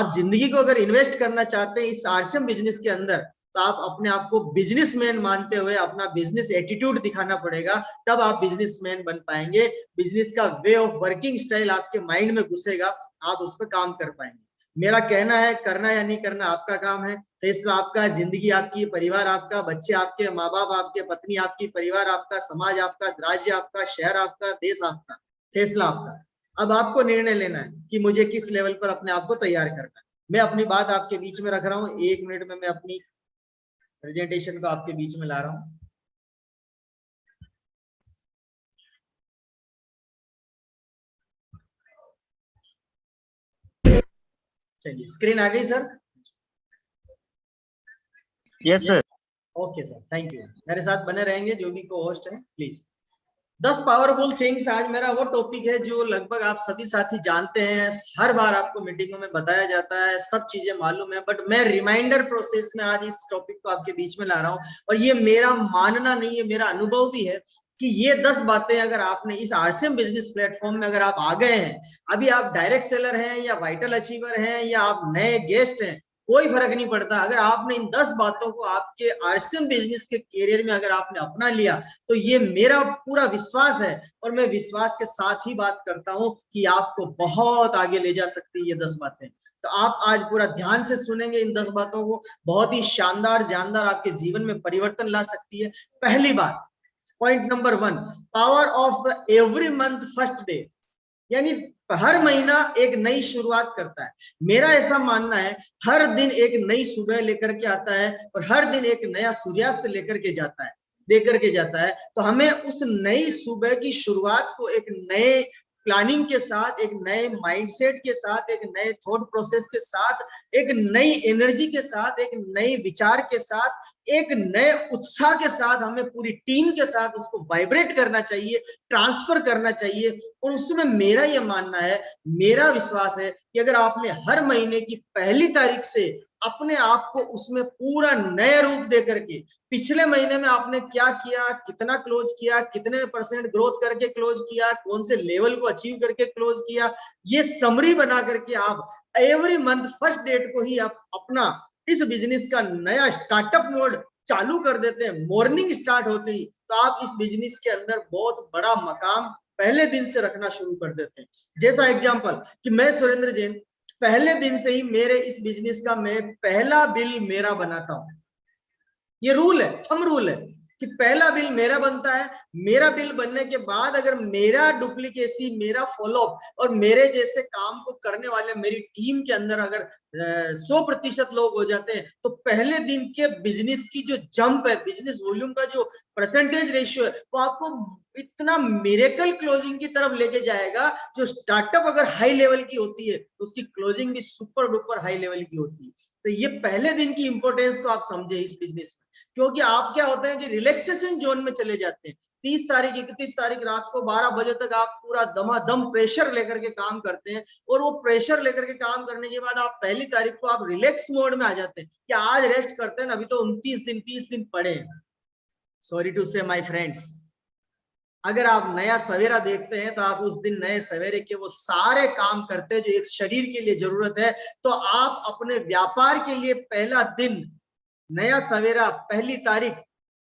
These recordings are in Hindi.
आप जिंदगी को अगर इन्वेस्ट करना चाहते हैं इस आरसीएम बिजनेस के अंदर, तो आप अपने आप को बिजनेसमैन मानते हुए अपना बिजनेस एटीट्यूड दिखाना पड़ेगा, तब आप बिजनेसमैन बन पाएंगे। बिजनेस का वे ऑफ वर्किंग स्टाइल आपके माइंड में घुसेगा, आप उस पर काम कर पाएंगे। मेरा कहना है, करना या नहीं करना आपका काम है। फैसला आपका, जिंदगी आपकी, परिवार आपका, बच्चे आपके, माँ बाप आपके, पत्नी आपकी, परिवार आपका, समाज आपका, राज्य आपका, शहर आपका, देश आपका, फैसला आपका। अब आपको निर्णय लेना है कि मुझे किस लेवल पर अपने आप को तैयार करना है। मैं अपनी बात आपके बीच में रख रहा हूँ, 1 मिनट में मैं अपनी प्रेजेंटेशन को आपके बीच में ला रहा हूँ। चलिए, स्क्रीन आ गई sir? Yes sir. Okay sir, thank you. मेरे साथ बने रहेंगे जो भी को होस्ट है प्लीज। 10 पावरफुल थिंग्स, आज मेरा वो टॉपिक है जो लगभग आप सभी साथी जानते हैं, हर बार आपको मीटिंगों में बताया जाता है, सब चीजें मालूम है, बट मैं रिमाइंडर प्रोसेस में आज इस टॉपिक को आपके बीच में ला रहा हूँ। और ये मेरा मानना नहीं है, मेरा अनुभव भी है कि ये 10 बातें अगर आपने इस आरसीएम बिजनेस प्लेटफॉर्म में अगर आप आ गए हैं, अभी आप डायरेक्ट सेलर हैं या वाइटल अचीवर हैं या आप नए गेस्ट हैं, कोई फर्क नहीं पड़ता। अगर आपने इन 10 बातों को आपके आरसीएम बिजनेस के करियर में अगर आपने अपना लिया, तो ये मेरा पूरा विश्वास है और मैं विश्वास के साथ ही बात करता हूं कि आपको बहुत आगे ले जा सकती है ये 10 बातें। तो आप आज पूरा ध्यान से सुनेंगे इन 10 बातों को, बहुत ही शानदार जानदार आपके जीवन में परिवर्तन ला सकती है। पहली बात, point number 1, power of every month first day, यानी हर महीना एक नई शुरुआत करता है। मेरा ऐसा मानना है, हर दिन एक नई सुबह लेकर के आता है और हर दिन एक नया सूर्यास्त लेकर के जाता है, देकर के जाता है। तो हमें उस नई सुबह की शुरुआत को एक नए प्लानिंग के साथ, एक नए माइंडसेट के साथ, एक नए थॉट प्रोसेस के साथ, एक नई एनर्जी के साथ, एक नए विचार के साथ, एक नए उत्साह के साथ, हमें पूरी टीम के साथ उसको वाइब्रेट करना चाहिए, ट्रांसफर करना चाहिए। और उसमें मेरा यह मानना है, मेरा विश्वास है कि अगर आपने हर महीने की पहली तारीख से अपने आप को उसमें पूरा नया रूप दे करके, पिछले महीने में आपने क्या किया, कितना क्लोज किया, कितने % ग्रोथ करके क्लोज किया, कौन से लेवल को अचीव करके क्लोज किया, ये समरी बना करके आप एवरी मंथ फर्स्ट डेट को ही आप अपना इस बिजनेस का नया स्टार्टअप मोड चालू कर देते हैं, मॉर्निंग स्टार्ट होते ही, तो आप इस बिजनेस के अंदर बहुत बड़ा मकाम पहले दिन से रखना शुरू कर देते हैं। जैसा एग्जांपल कि मैं सुरेंद्र जैन, पहले दिन से ही मेरे इस बिजनेस का मैं पहला बिल मेरा बनाता हूं। ये रूल है, थंब रूल है कि पहला बिल मेरा बनता है। मेरा बिल बनने के बाद अगर मेरा डुप्लीकेसी, मेरा फॉलोअप और मेरे जैसे काम को करने वाले मेरी टीम के अंदर अगर 100% लोग हो जाते हैं, तो पहले दिन के बिजनेस की जो जंप है, बिजनेस वॉल्यूम का जो % रेशियो है, वो आपको इतना मिरेकल क्लोजिंग की तरफ लेके जाएगा। जो स्टार्टअप अगर हाई लेवल की होती है, तो उसकी क्लोजिंग भी सुपर डुपर हाई लेवल की होती है। तो ये पहले दिन की इंपॉर्टेंस को आप समझे इस बिजनेस में, क्योंकि आप क्या होता है कि रिलैक्सेशन जोन में चले जाते हैं। 30 तारीख 31 तारीख रात को 12 बजे तक आप पूरा दमादम प्रेशर लेकर के काम करते हैं, और वो प्रेशर लेकर के काम करने के बाद आप पहली तारीख को आप रिलैक्स मोड में आ जाते हैं कि आज रेस्ट करते हैं ना, अभी तो 29 दिन 30 दिन पड़े हैं। सॉरी टू से माय फ्रेंड्स, अगर आप नया सवेरा देखते हैं तो आप उस दिन नए सवेरे के वो सारे काम करते हैं जो एक शरीर के लिए जरूरत है। तो आप अपने व्यापार के लिए पहला दिन, नया सवेरा, पहली तारीख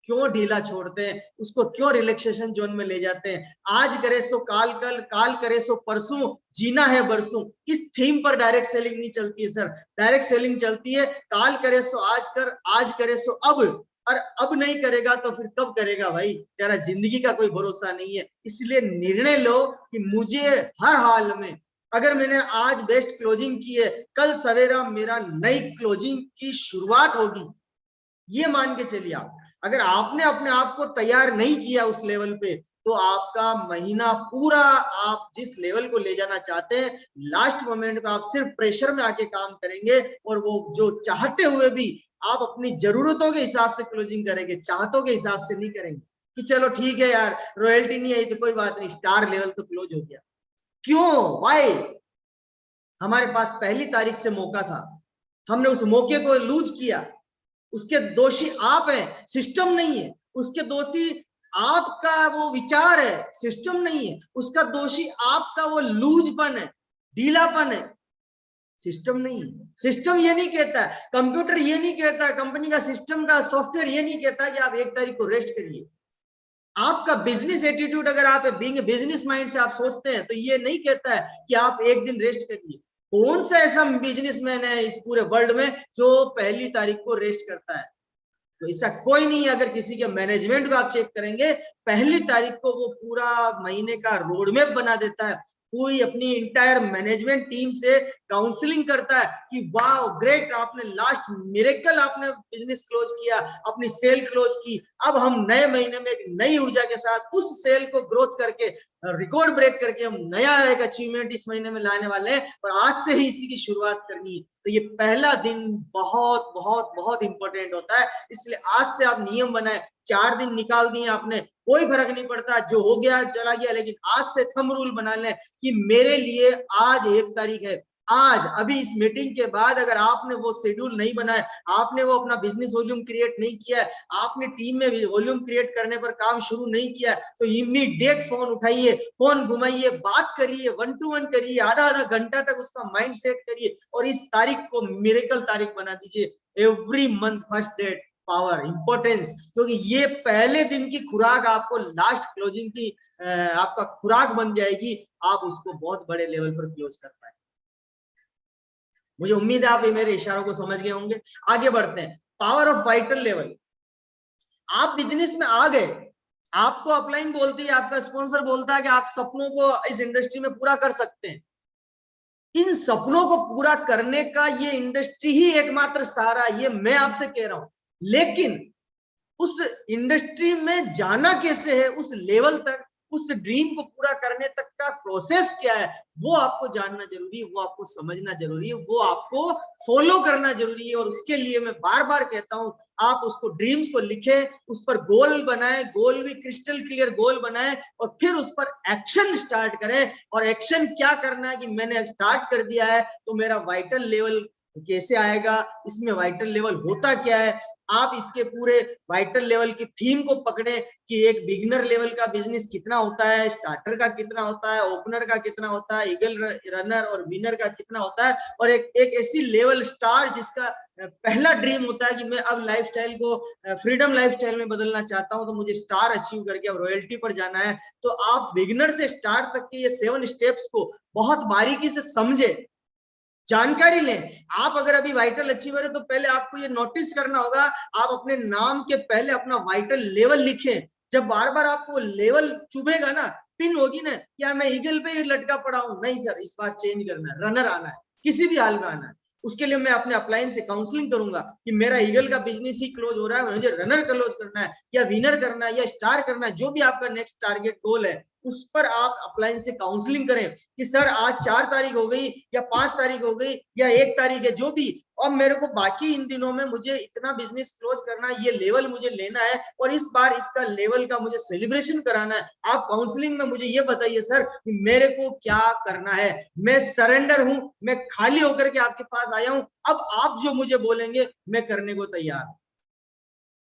क्यों ढीला छोड़ते हैं, उसको क्यों रिलैक्सेशन जोन में ले जाते हैं? आज करे सो काल कल, काल करे सो परसों, जीना है बरसों। इस थीम पर डायरेक्ट सेलिंग नहीं चलती है सर। डायरेक्ट सेलिंग चलती है काल करे सो आज कर, आज करे सो अब, और अब नहीं करेगा तो फिर कब करेगा भाई? तेरा जिंदगी का कोई भरोसा नहीं है। इसलिए निर्णय लो कि मुझे हर हाल में, अगर मैंने आज बेस्ट क्लोजिंग की है, कल सवेरा मेरा नई क्लोजिंग की शुरुआत होगी, ये मान के चलिए। आप अगर आपने अपने आप को तैयार नहीं किया उस लेवल पे, तो आपका महीना पूरा आप जिस लेवल को ले जाना चाहते हैं, लास्ट मोमेंट पे आप सिर्फ प्रेशर में आके काम करेंगे, और वो जो चाहते हुए भी आप अपनी जरूरतों के हिसाब से क्लोजिंग करेंगे, चाहतों के हिसाब से नहीं करेंगे कि चलो ठीक है यार, रॉयल्टी नहीं आई तो कोई बात नहीं, स्टार लेवल तो क्लोज हो गया। क्यों? वाई? हमारे पास पहली तारीख से मौका था, हमने उस मौके को लूज किया। उसके दोषी आप हैं, सिस्टम नहीं है। उसके दोषी आपका वो विचार है, सिस्टम नहीं है। उसका दोषी आपका वो लूजपन है, ढीलापन है, सिस्टम नहीं है। सिस्टम ये नहीं कहता है, कंप्यूटर ये नहीं कहता, कंपनी का सिस्टम का सॉफ्टवेयर ये नहीं कहता कि आप 1 तारीख को रेस्ट करिए। आपका बिजनेस एटीट्यूड, अगर आप बीइंग बिजनेस माइंड से आप सोचते हैं, तो ये नहीं कहता है कि आप एक दिन रेस्ट करिए। कौन सा ऐसा बिजनेसमैन है इस पूरे वर्ल्ड में जो 1 तारीख को रेस्ट करता है? तो ऐसा कोई नहीं है। अगर किसी के मैनेजमेंट को आप चेक करेंगे, 1 तारीख को वो पूरा महीने का रोड मैप बना देता है, पूरी अपनी इंटायर मैनेजमेंट टीम से काउंसलिंग करता है कि वाह ग्रेट, आपने लास्ट मिरेकल, आपने बिजनेस क्लोज किया, अपनी सेल क्लोज की। अब हम नए महीने में एक नई ऊर्जा के साथ उस सेल को ग्रोथ करके, रिकॉर्ड ब्रेक करके हम नया एक अचीवमेंट इस महीने में लाने वाले हैं, और आज से ही इसी की शुरुआत करनी है। तो ये पहला दिन बहुत बहुत बहुत इंपॉर्टेंट होता है। इसलिए आज से आप नियम बनाए, 4 दिन निकाल दिए आपने, कोई फर्क नहीं पड़ता, जो हो गया चला गया, लेकिन आज से थंब रूल बना लें कि मेरे लिए आज 1 तारीख है। आज अभी इस मीटिंग के बाद अगर आपने वो शेड्यूल नहीं बनाया, आपने वो अपना बिजनेस वॉल्यूम क्रिएट नहीं किया है, आपने टीम में वॉल्यूम क्रिएट करने पर काम शुरू नहीं किया, तो इमीडिएट फोन उठाइए, फोन घुमाइए, बात करिए, 1 to 1 करिए, आधा आधा घंटा तक उसका माइंड सेट करिए, और इस तारीख को मिरेकल तारीख बना दीजिए। Every month first date power importance, क्योंकि ये पहले दिन की खुराक आपको लास्ट क्लोजिंग की आपका खुराक बन जाएगी, आप उसको बहुत बड़े लेवल पर क्लोज कर पाए। मुझे उम्मीद है आप ये मेरे इशारों को समझ गए होंगे। आगे बढ़ते हैं, पावर ऑफ वाइटल लेवल। आप बिजनेस में आ गए, आपको अपलाइन बोलती है, आपका स्पॉन्सर बोलता है कि आप सपनों को इस इंडस्ट्री में पूरा कर सकते हैं। इन सपनों को पूरा करने का ये इंडस्ट्री ही एकमात्र सहारा, ये मैं आपसे कह रहा हूं। लेकिन उस इंडस्ट्री में जाना कैसे है, उस लेवल तक, उस ड्रीम को पूरा करने तक का प्रोसेस क्या है, वो आपको जानना जरूरी है, वो आपको समझना जरूरी है, वो आपको फॉलो करना जरूरी है। और उसके लिए मैं बार बार कहता हूं, आप उसको ड्रीम्स को लिखें, उस पर गोल बनाएं, गोल भी क्रिस्टल क्लियर गोल बनाएं, और फिर उस पर एक्शन स्टार्ट करें। और एक्शन क्या करना है कि मैंने स्टार्ट कर दिया है, तो मेरा वाइटल लेवल कैसे आएगा, इसमें वाइटल लेवल होता क्या है। आप इसके पूरे वाइटल लेवल की थीम को पकड़े कि एक बिगिनर लेवल का बिजनेस कितना होता है, स्टार्टर का कितना होता है, ओपनर का कितना होता है, ईगल रनर और विनर का कितना होता है, और एक ऐसी लेवल स्टार जिसका पहला ड्रीम होता है कि मैं अब लाइफस्टाइल को फ्रीडम लाइफस्टाइल में बदलना चाहता हूं, तो मुझे स्टार अचीव करके अब रॉयल्टी पर जाना है। तो आप बिगिनर से स्टार तक के ये 7 स्टेप्स को बहुत बारीकी से समझे, जानकारी लें। आप अगर अभी वाइटल अचीवर है, तो पहले आपको ये नोटिस करना होगा, आप अपने नाम के पहले अपना वाइटल लेवल लिखें। जब बार बार आपको लेवल चुभेगा ना, पिन होगी ना, यार मैं ईगल पे ही लटका पड़ा हूं, नहीं सर, इस बार चेंज करना है, रनर आना है, किसी भी हाल में आना है। उसके लिए मैं अपने अपलाइन से काउंसलिंग करूंगा कि मेरा ईगल का बिजनेस ही क्लोज हो रहा है, मुझे रनर क्लोज करना है, या विनर करना है, या स्टार करना है, जो भी आपका नेक्स्ट टारगेट गोल है, उस पर आप अपलाइन से काउंसलिंग करें कि सर आज 4 तारीख हो गई, या 5 तारीख हो गई, या 1 तारीख है, जो भी, और मेरे को बाकी इन दिनों में मुझे इतना बिजनेस क्लोज करना है, ये लेवल मुझे लेना है, और इस बार इसका लेवल का मुझे सेलिब्रेशन कराना है। आप काउंसलिंग में मुझे ये बताइए सर कि मेरे को क्या करना है, मैं सरेंडर हूं, मैं खाली होकर के आपके पास आया हूं, अब आप जो मुझे बोलेंगे मैं करने को तैयार हूं।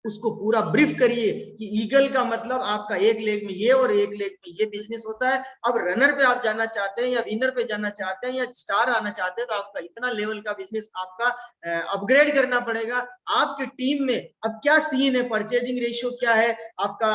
उसको पूरा ब्रीफ करिए कि ईगल का मतलब आपका एक लेग में ये और एक लेग में ये बिजनेस होता है। अब रनर पे आप जाना चाहते हैं, या विनर पे जाना चाहते हैं, या स्टार आना चाहते हैं, तो आपका इतना लेवल का बिजनेस आपका अपग्रेड करना पड़ेगा। आपकी टीम में अब क्या सीन है, परचेजिंग रेशियो क्या है आपका,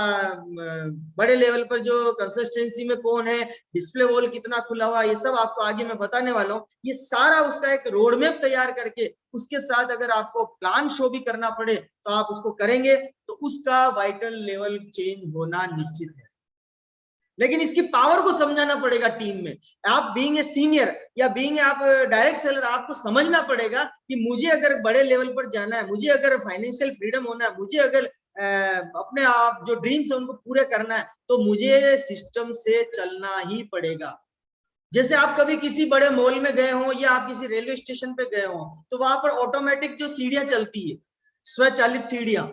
बड़े लेवल पर जो कंसिस्टेंसी में कौन है, डिस्प्ले वॉल कितना खुला हुआ, ये सब आपको आगे मैं बताने वाला हूँ। ये सारा उसका एक रोड मैप तैयार करके, उसके साथ अगर आपको प्लान शो भी करना पड़े तो आप उसको करेंगे, तो उसका वाइटल लेवल चेंज होना निश्चित है। लेकिन इसकी पावर को समझाना पड़ेगा टीम में। आप बीइंग ए सीनियर या बीइंग आप डायरेक्ट सेलर, आपको समझना पड़ेगा कि मुझे अगर बड़े लेवल पर जाना है, मुझे अगर फाइनेंशियल फ्रीडम होना है, मुझे अगर अपने आप जो ड्रीम्स है उनको पूरे करना है, तो मुझे सिस्टम से चलना ही पड़ेगा। जैसे आप कभी किसी बड़े मॉल में गए हो, या आप किसी रेलवे स्टेशन पे गए हो, तो वहां पर ऑटोमेटिक जो सीढ़ियां चलती है, स्वचालित सीढ़ियां,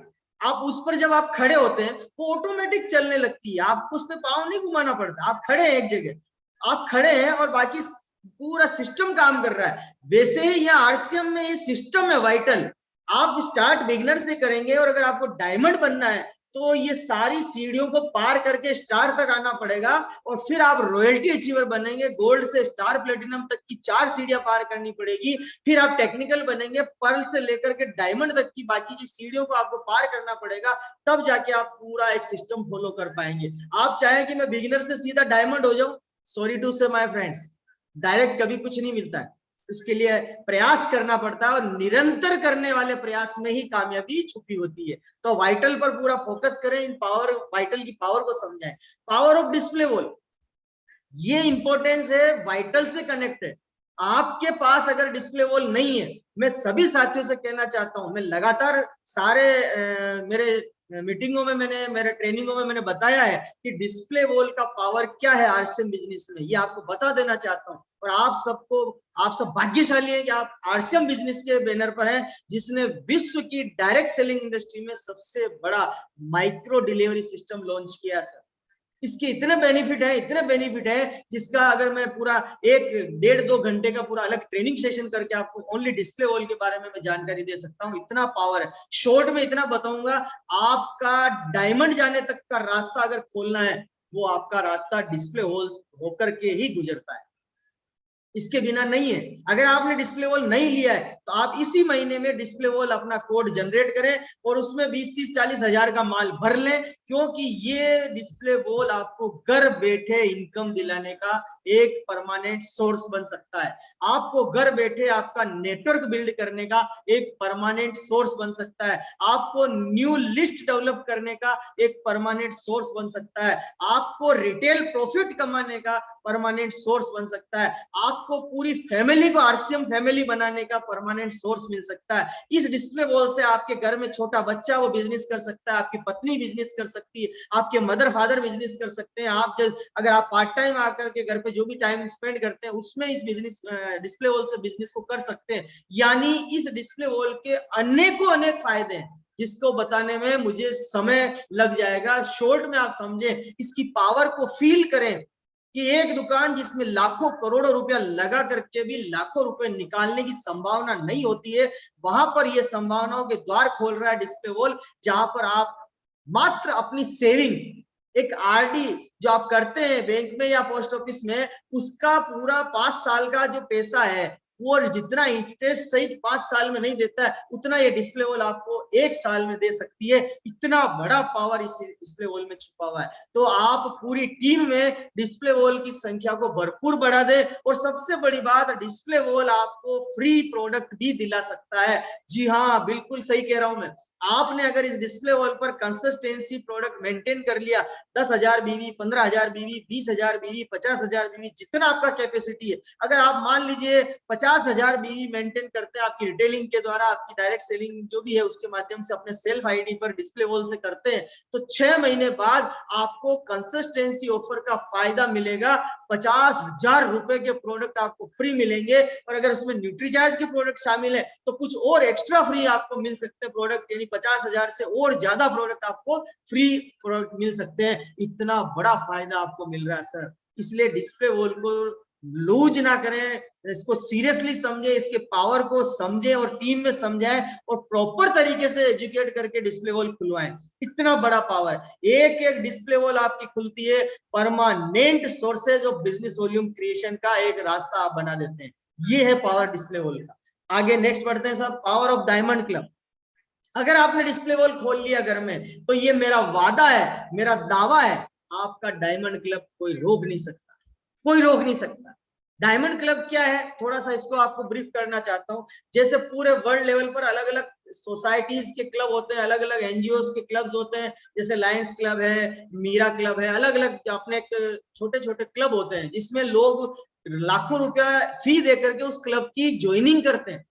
आप उस पर जब आप खड़े होते हैं वो ऑटोमेटिक चलने लगती है, आपको उस पर पाँव नहीं घुमाना पड़ता, आप खड़े हैं एक जगह, आप खड़े हैं और बाकी पूरा सिस्टम काम कर रहा है। वैसे ही यहाँ आरसीएम में ये सिस्टम है वाइटल। आप स्टार्ट बिगिनर से करेंगे, और अगर आपको डायमंड बनना है तो ये सारी सीढ़ियों को पार करके स्टार तक आना पड़ेगा और फिर आप रॉयल्टी अचीवर बनेंगे। गोल्ड से स्टार प्लेटिनम तक की 4 सीढ़ियां पार करनी पड़ेगी, फिर आप टेक्निकल बनेंगे, पर्ल से लेकर के डायमंड तक की बाकी की सीढ़ियों को आपको पार करना पड़ेगा, तब जाके आप पूरा एक सिस्टम फॉलो कर पाएंगे। आप चाहें कि मैं बिगिनर से सीधा डायमंड हो जाऊं, सॉरी टू से माय फ्रेंड्स, डायरेक्ट कभी कुछ नहीं मिलता है, उसके लिए प्रयास करना पड़ता है और निरंतर करने वाले प्रयास में ही कामयाबी छुपी होती है। तो वाइटल पर पूरा फोकस करें, इन पावर, वाइटल की पावर को समझें। पावर ऑफ डिस्प्ले वॉल, ये इंपॉर्टेंस है, वाइटल से कनेक्ट है। आपके पास अगर डिस्प्ले वॉल नहीं है, मैं सभी साथियों से कहना चाहता हूं, मैं लगातार सारे मेरे मीटिंगों में, मेरे ट्रेनिंगों में मैंने बताया है कि डिस्प्ले वॉल का पावर क्या है आरसीएम बिजनेस में, ये आपको बता देना चाहता हूं। और आप सब भाग्यशाली हैं कि आप आरसीएम बिजनेस के बैनर पर हैं, जिसने विश्व की डायरेक्ट सेलिंग इंडस्ट्री में सबसे बड़ा माइक्रो डिलीवरी सिस्टम लॉन्च किया सर। इसके इतने बेनिफिट है जिसका अगर मैं पूरा 1-1.5-2 घंटे का पूरा अलग ट्रेनिंग सेशन करके आपको ओनली डिस्प्ले वॉल के बारे में मैं जानकारी दे सकता हूँ, इतना पावर है। शॉर्ट में इतना बताऊंगा, आपका डायमंड जाने तक का रास्ता अगर खोलना है, वो आपका रास्ता डिस्प्ले वॉल होकर के ही गुजरता है, इसके बिना नहीं है। अगर आपने डिस्प्ले वॉल नहीं लिया है तो आप इसी महीने में डिस्प्ले वॉल अपना कोड जनरेट करें और उसमें 20-30-40 हजार का माल भर लें, क्योंकि ये डिस्प्ले वॉल आपको घर बैठे इनकम दिलाने का एक परमानेंट सोर्स बन सकता है। आपको घर बैठे आपका नेटवर्क बिल्ड करने का एक परमानेंट सोर्स बन सकता है। आपको न्यू लिस्ट डेवलप करने का एक परमानेंट सोर्स बन सकता है। आपको रिटेल प्रॉफिट कमाने का परमानेंट सोर्स बन सकता है। आपको पूरी फैमिली को आरसीएम फैमिली बनाने का परमानेंट सोर्स मिल सकता है। इस डिस्प्ले वॉल से आपके घर में छोटा बच्चा वो बिजनेस कर सकता है, आपकी पत्नी बिजनेस कर सकती है, आपके मदर फादर बिजनेस कर सकते हैं। आप अगर आप पार्ट टाइम आकर के घर पे जो भी टाइम स्पेंड करते हैं उसमें इस बिजनेस डिस्प्ले वॉल से बिजनेस को कर सकते हैं। यानी इस डिस्प्ले वॉल के अनेकों अनेक फायदे हैं, जिसको बताने में मुझे समय लग जाएगा। शॉर्ट में आप समझें, इसकी पावर को फील करें कि एक दुकान जिसमें लाखों करोड़ों रुपया लगा करके भी लाखों रुपए निकालने की संभावना नहीं होती है, वहां पर यह संभावनाओं के द्वार खोल रहा है डिस्प्ले वॉल, जहां पर आप मात्र अपनी सेविंग, एक आरडी जो आप करते हैं बैंक में या पोस्ट ऑफिस में, उसका पूरा 5 साल का जो पैसा है वो जितना इंटरेस्ट सहित 5 साल में नहीं देता है, उतना ये डिस्प्ले वॉल आपको 1 साल में दे सकती है। इतना बड़ा पावर इस डिस्प्ले वॉल में छुपा हुआ है। तो आप पूरी टीम में डिस्प्ले वॉल की संख्या को भरपूर बढ़ा दे। और सबसे बड़ी बात, डिस्प्ले वॉल आपको फ्री प्रोडक्ट भी दिला सकता है। जी हाँ, बिल्कुल सही कह रहा हूं मैं। आपने अगर इस डिस्प्ले वॉल पर कंसिस्टेंसी प्रोडक्ट मेंटेन कर लिया, 10,000 बीवी, 15,000 बीवी, 20,000 बीवी, 50,000 बीवी, जितना आपका कैपेसिटी है, अगर आप मान लीजिए 50,000 बीवी मेंटेन करते हैं आपकी रिटेलिंग के द्वारा, आपकी डायरेक्ट सेलिंग जो भी है उसके माध्यम से अपने सेल्फ आईडी पर डिस्प्ले वॉल से करते हैं, तो 6 महीने बाद आपको कंसिस्टेंसी ऑफर का फायदा मिलेगा। 50,000 रुपए के प्रोडक्ट आपको फ्री मिलेंगे। और अगर उसमें न्यूट्रीचार्ज के प्रोडक्ट शामिल है तो कुछ और एक्स्ट्रा फ्री आपको मिल सकते हैं प्रोडक्ट, यानी 50,000 से और ज्यादा प्रोडक्ट आपको फ्री प्रोडक्ट मिल सकते हैं। इतना बड़ा फायदा आपको मिल रहा है सर। इसलिए डिस्प्ले वॉल को लूज ना करें, इसको सीरियसली समझे, इसके पावर को समझे और टीम में समझाएं और प्रॉपर तरीके से एजुकेट करके डिस्प्ले वॉल खुलवाएं। इतना बड़ा पावर, एक एक डिस्प्ले वॉल आपकी खुलती है, permanent sources of business volume creation का एक रास्ता आप बना देते हैं। ये है पावर डिस्प्ले वॉल का। आगे नेक्स्ट बढ़ते हैं सब, पावर ऑफ डायमंड क्लब। अगर आपने डिस्प्ले वॉल खोल लिया घर में, तो ये मेरा वादा है, मेरा दावा है, आपका डायमंड क्लब कोई रोक नहीं सकता, कोई रोक नहीं सकता। डायमंड क्लब क्या है, थोड़ा सा इसको आपको ब्रीफ करना चाहता हूं। जैसे पूरे वर्ल्ड लेवल पर अलग अलग सोसाइटीज के क्लब होते हैं, अलग अलग एनजीओ के क्लब्स होते हैं, जैसे लायंस क्लब है, मीरा क्लब है, अलग अलग अपने छोटे छोटे क्लब होते हैं, जिसमें लोग लाखों रुपया फी देकर के उस क्लब की ज्वाइनिंग करते हैं।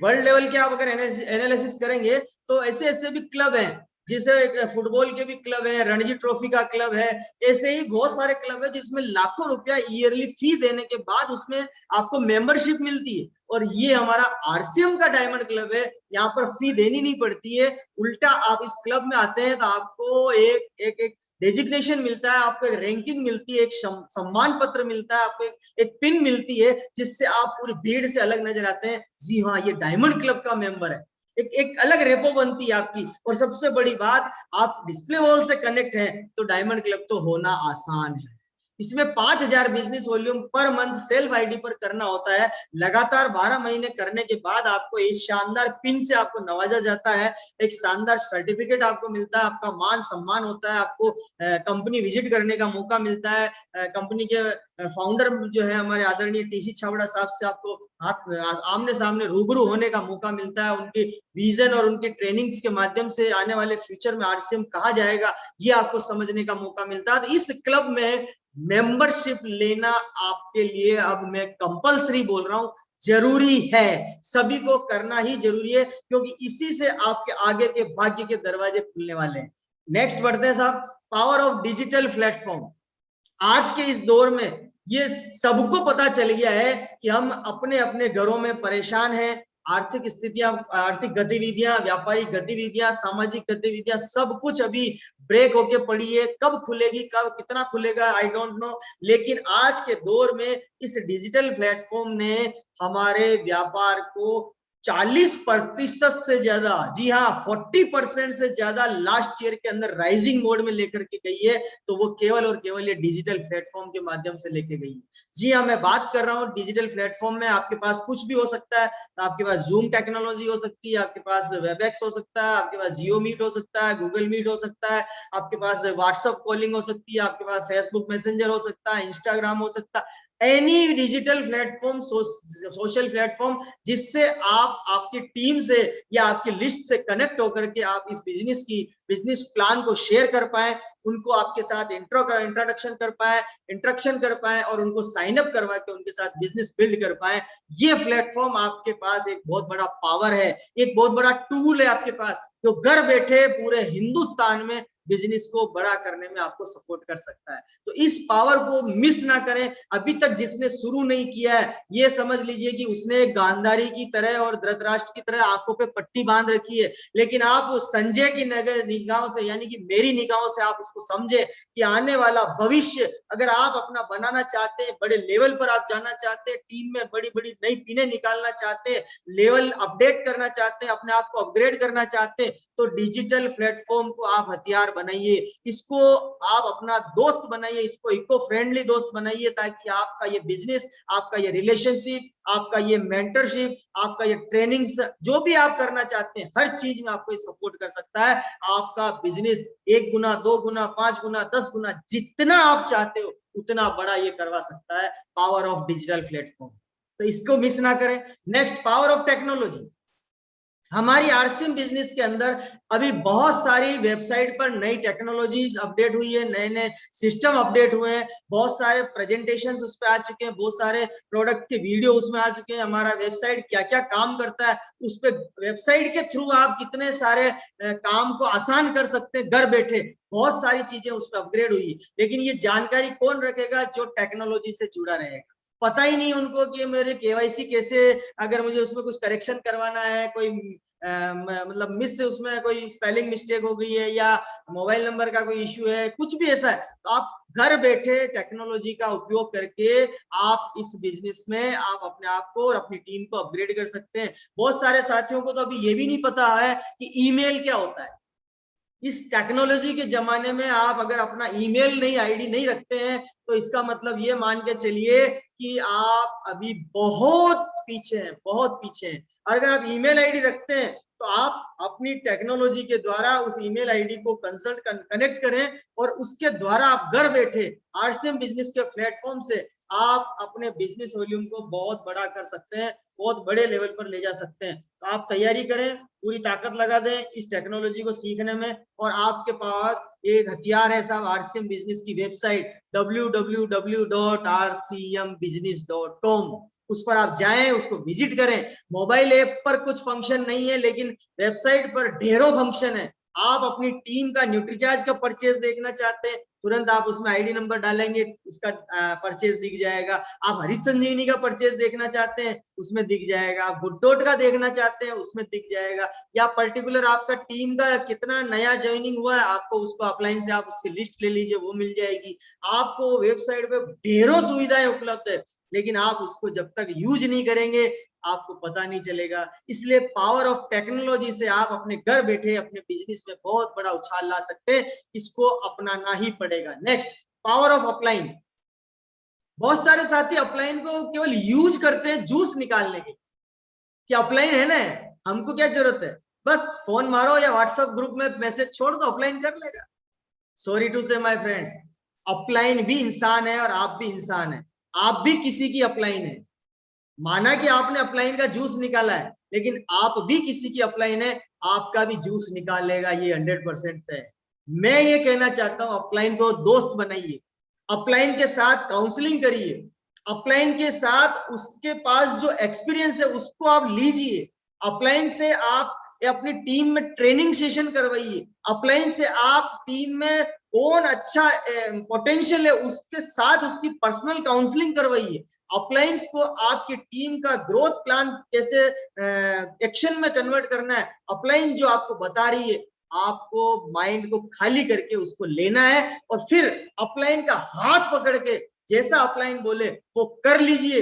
वर्ल्ड लेवल के आप अगर एनालिसिस करेंगे तो ऐसे ऐसे भी क्लब हैं, जैसे फुटबॉल के भी क्लब है, रणजी ट्रॉफी का क्लब है, ऐसे ही बहुत सारे क्लब है जिसमें लाखों रुपया ईयरली फी देने के बाद उसमें आपको मेंबरशिप मिलती है। और ये हमारा आरसीएम का डायमंड क्लब है, यहाँ पर फी देनी नहीं पड़ती है। उल्टा आप इस क्लब में आते हैं तो आपको एक डेजिग्नेशन मिलता है, आपको एक रैंकिंग मिलती है, एक सम्मान पत्र मिलता है, आपको एक पिन मिलती है, जिससे आप पूरी भीड़ से अलग नजर आते हैं। जी हाँ, ये डायमंड क्लब का मेंबर है। एक अलग रेपो बनती है आपकी। और सबसे बड़ी बात, आप डिस्प्ले वॉल से कनेक्ट हैं तो डायमंड क्लब तो होना आसान है। इसमें 5,000 business volume per month self ID पर करना होता है। लगातार 12 महीने करने के बाद आपको इस शानदार पिन से आपको नवाजा जाता है, एक शानदार सर्टिफिकेट आपको मिलता है, आपका मान सम्मान होता है, आपको कंपनी विजिट करने का मौका मिलता है, कंपनी के फाउंडर जो है हमारे आदरणीय टीसी छाबड़ा साहब से आपको आमने सामने रूबरू होने का मौका मिलता है। उनकी विजन और उनकी ट्रेनिंग्स के माध्यम से आने वाले फ्यूचर में आरसीएम कहा जाएगा ये आपको समझने का मौका मिलता है। तो इस क्लब में मेंबरशिप लेना आपके लिए, अब मैं कंपलसरी बोल रहा हूं, जरूरी है, सभी को करना ही जरूरी है, क्योंकि इसी से आपके आगे के भाग्य के दरवाजे खुलने वाले हैं। नेक्स्ट बढ़ते हैं साहब, पावर ऑफ डिजिटल प्लेटफॉर्म। आज के इस दौर में ये सबको पता चल गया है कि हम अपने अपने घरों में परेशान हैं, आर्थिक स्थितियां, आर्थिक गतिविधियां, व्यापारिक गतिविधियां, सामाजिक गतिविधियां, सब कुछ अभी ब्रेक होके पड़ी है। कब खुलेगी, कब कितना खुलेगा, आई डोंट नो। लेकिन आज के दौर में इस डिजिटल प्लेटफॉर्म ने हमारे व्यापार को 40% से ज्यादा, जी हाँ 40% से ज्यादा लास्ट ईयर के अंदर राइजिंग मोड में लेकर के गई है। तो वो केवल और केवल ये डिजिटल प्लेटफॉर्म के माध्यम से लेके गई है। जी हाँ, मैं बात कर रहा हूँ डिजिटल प्लेटफॉर्म में आपके पास कुछ भी हो सकता है। आपके पास जूम टेक्नोलॉजी हो सकती है, आपके पास वेबएक्स हो सकता है, आपके पास जियो मीट हो सकता है, गूगल मीट हो सकता है, आपके पास व्हाट्सएप कॉलिंग हो सकती है, आपके पास फेसबुक मैसेंजर हो सकता है, इंस्टाग्राम हो सकता है, any digital platform, social platform, जिससे आप आपकी टीम से या आपकी लिस्ट से कनेक्ट होकर के आप इस बिजनेस प्लान को शेयर कर पाए, उनको आपके साथ इंट्रोडक्शन कर पाए और उनको साइन अप करवा के उनके साथ बिजनेस बिल्ड कर पाए। ये प्लेटफॉर्म आपके पास एक बहुत बड़ा पावर है, एक बहुत बड़ा टूल है आपके पास, जो घर बैठे पूरे हिंदुस्तान में बिजनेस को बड़ा करने में आपको सपोर्ट कर सकता है। तो इस पावर को मिस ना करें। अभी तक जिसने शुरू नहीं किया है, ये समझ लीजिए कि उसने गांधारी की तरह और धृतराष्ट्र की तरह आंखों पे पट्टी बांध रखी है। लेकिन आप संजय की निगाहों से, यानी कि मेरी निगाहों से आप उसको समझे कि आने वाला भविष्य अगर आप अपना बनाना चाहते हैं, बड़े लेवल पर आप जाना चाहते हैं, टीम में बड़ी बड़ी नई पिने निकालना चाहते हैं, लेवल अपडेट करना चाहते हैं, अपने आप को अपग्रेड करना चाहते हैं, तो डिजिटल प्लेटफॉर्म को आप हथियार बनाइए, इसको आप अपना दोस्त बनाइए, इसको इको फ्रेंडली दोस्त बनाइए, ताकि आपका ये बिजनेस, आपका ये रिलेशनशिप, आपका ये मेंटरशिप, आपका ये ट्रेनिंग्स, जो भी आप करना चाहते हैं, हर चीज में आपको सपोर्ट कर सकता है। आपका बिजनेस 1 गुना, 2 गुना, 5 गुना, 10 गुना, जितना आप चाहते हो उतना बड़ा ये करवा सकता है पावर ऑफ डिजिटल प्लेटफॉर्म। तो इसको मिस ना करें। Next, power of technology. हमारी आरसीएम बिजनेस के अंदर अभी बहुत सारी वेबसाइट पर नई टेक्नोलॉजीज अपडेट हुई है, नए नए सिस्टम अपडेट हुए हैं, बहुत सारे प्रेजेंटेशंस उस पर आ चुके हैं, बहुत सारे प्रोडक्ट के वीडियो उसमें आ चुके हैं। हमारा वेबसाइट क्या क्या काम करता है, उस पर वेबसाइट के थ्रू आप कितने सारे काम को आसान कर सकते हैं घर बैठे, बहुत सारी चीजें उस पर अपग्रेड हुई। लेकिन ये जानकारी कौन रखेगा? जो टेक्नोलॉजी से जुड़ा रहेगा। पता ही नहीं उनको कि मेरे केवाईसी कैसे, अगर मुझे उसमें कुछ करेक्शन करवाना है, कोई मतलब मिस, उसमें कोई स्पेलिंग मिस्टेक हो गई है या मोबाइल नंबर का कोई इश्यू है, कुछ भी ऐसा है, तो आप घर बैठे टेक्नोलॉजी का उपयोग करके आप इस बिजनेस में आप अपने आप को और अपनी टीम को अपग्रेड कर सकते हैं। बहुत सारे साथियों को तो अभी ये भी नहीं पता है कि ईमेल क्या होता है। इस टेक्नोलॉजी के जमाने में आप अगर अपना ईमेल नहीं, आईडी नहीं रखते हैं, तो इसका मतलब ये मान के चलिए कि आप अभी बहुत पीछे हैं, बहुत पीछे हैं। और अगर आप ईमेल आईडी रखते हैं तो आप अपनी टेक्नोलॉजी के द्वारा उस ईमेल आईडी को कनेक्ट करें और उसके द्वारा आप घर बैठे आरसीएम बिजनेस के प्लेटफॉर्म से आप अपने बिजनेस वॉल्यूम को बहुत बड़ा कर सकते हैं, बहुत बड़े लेवल पर ले जा सकते हैं। तो आप तैयारी करें, पूरी ताकत लगा दें इस टेक्नोलॉजी को सीखने में। और आपके पास एक हथियार है साहब, आरसीएम बिजनेस की वेबसाइट www.rcmbusiness.com, उस पर आप जाएं, उसको विजिट करें। मोबाइल ऐप पर कुछ फंक्शन नहीं है, लेकिन वेबसाइट पर ढेरों फंक्शन है। आप अपनी टीम का न्यूट्रीचार्ज का परचेज देखना चाहते हैं, तुरंत आप उसमें आईडी नंबर डालेंगे, उसका परचेज दिख जाएगा। आप हरित संजीवनी का परचेज देखना चाहते हैं, उसमें दिख जाएगा। आप गुडडॉट का देखना चाहते हैं, उसमें दिख जाएगा। या पर्टिकुलर आपका टीम का कितना नया ज्वाइनिंग हुआ है, आपको उसको अपलाइन से आप उसकी लिस्ट ले लीजिए, वो मिल जाएगी। आपको वेबसाइट पे ढेरों सुविधाएं उपलब्ध है, लेकिन आप उसको जब तक यूज नहीं करेंगे आपको पता नहीं चलेगा। इसलिए पावर ऑफ टेक्नोलॉजी से आप अपने घर बैठे अपने बिजनेस में बहुत बड़ा उछाल ला सकते हैं, इसको अपनाना ही पड़ेगा। Next, power of upline. बहुत सारे साथी अपलाइन को केवल यूज करते हैं जूस निकालने के, कि अपलाइन है ना, हमको क्या जरूरत है, बस फोन मारो या व्हाट्सएप ग्रुप में मैसेज छोड़ दो, अपलाइन कर लेगा। सॉरी टू से माय फ्रेंड्स, अपलाइन भी इंसान है और आप भी इंसान है, आप भी किसी की अपलाइन है। माना कि आपने अपलाइन का जूस निकाला है, लेकिन आप भी किसी की अपलाइन है, आपका भी जूस निकालेगा, ये 100% है। मैं ये कहना चाहता हूं, अपलाइन को दोस्त बनाइए, अपलाइन के साथ काउंसलिंग करिए, अपलाइन के साथ उसके पास जो एक्सपीरियंस है उसको आप लीजिए, अपलाइन से आप अपनी टीम में ट्रेनिंग सेशन करवाइए, अपलाइन से आप टीम में कौन अच्छा पोटेंशियल है उसके साथ उसकी पर्सनल काउंसलिंग करवाइए, अपलाइंस को आपकी टीम का ग्रोथ प्लान कैसे एक्शन में कन्वर्ट करना है, अपलाइन जो आपको बता रही है, आपको माइंड को खाली करके उसको लेना है और फिर अपलाइन का हाथ पकड़ के जैसा अपलाइन बोले वो कर लीजिए।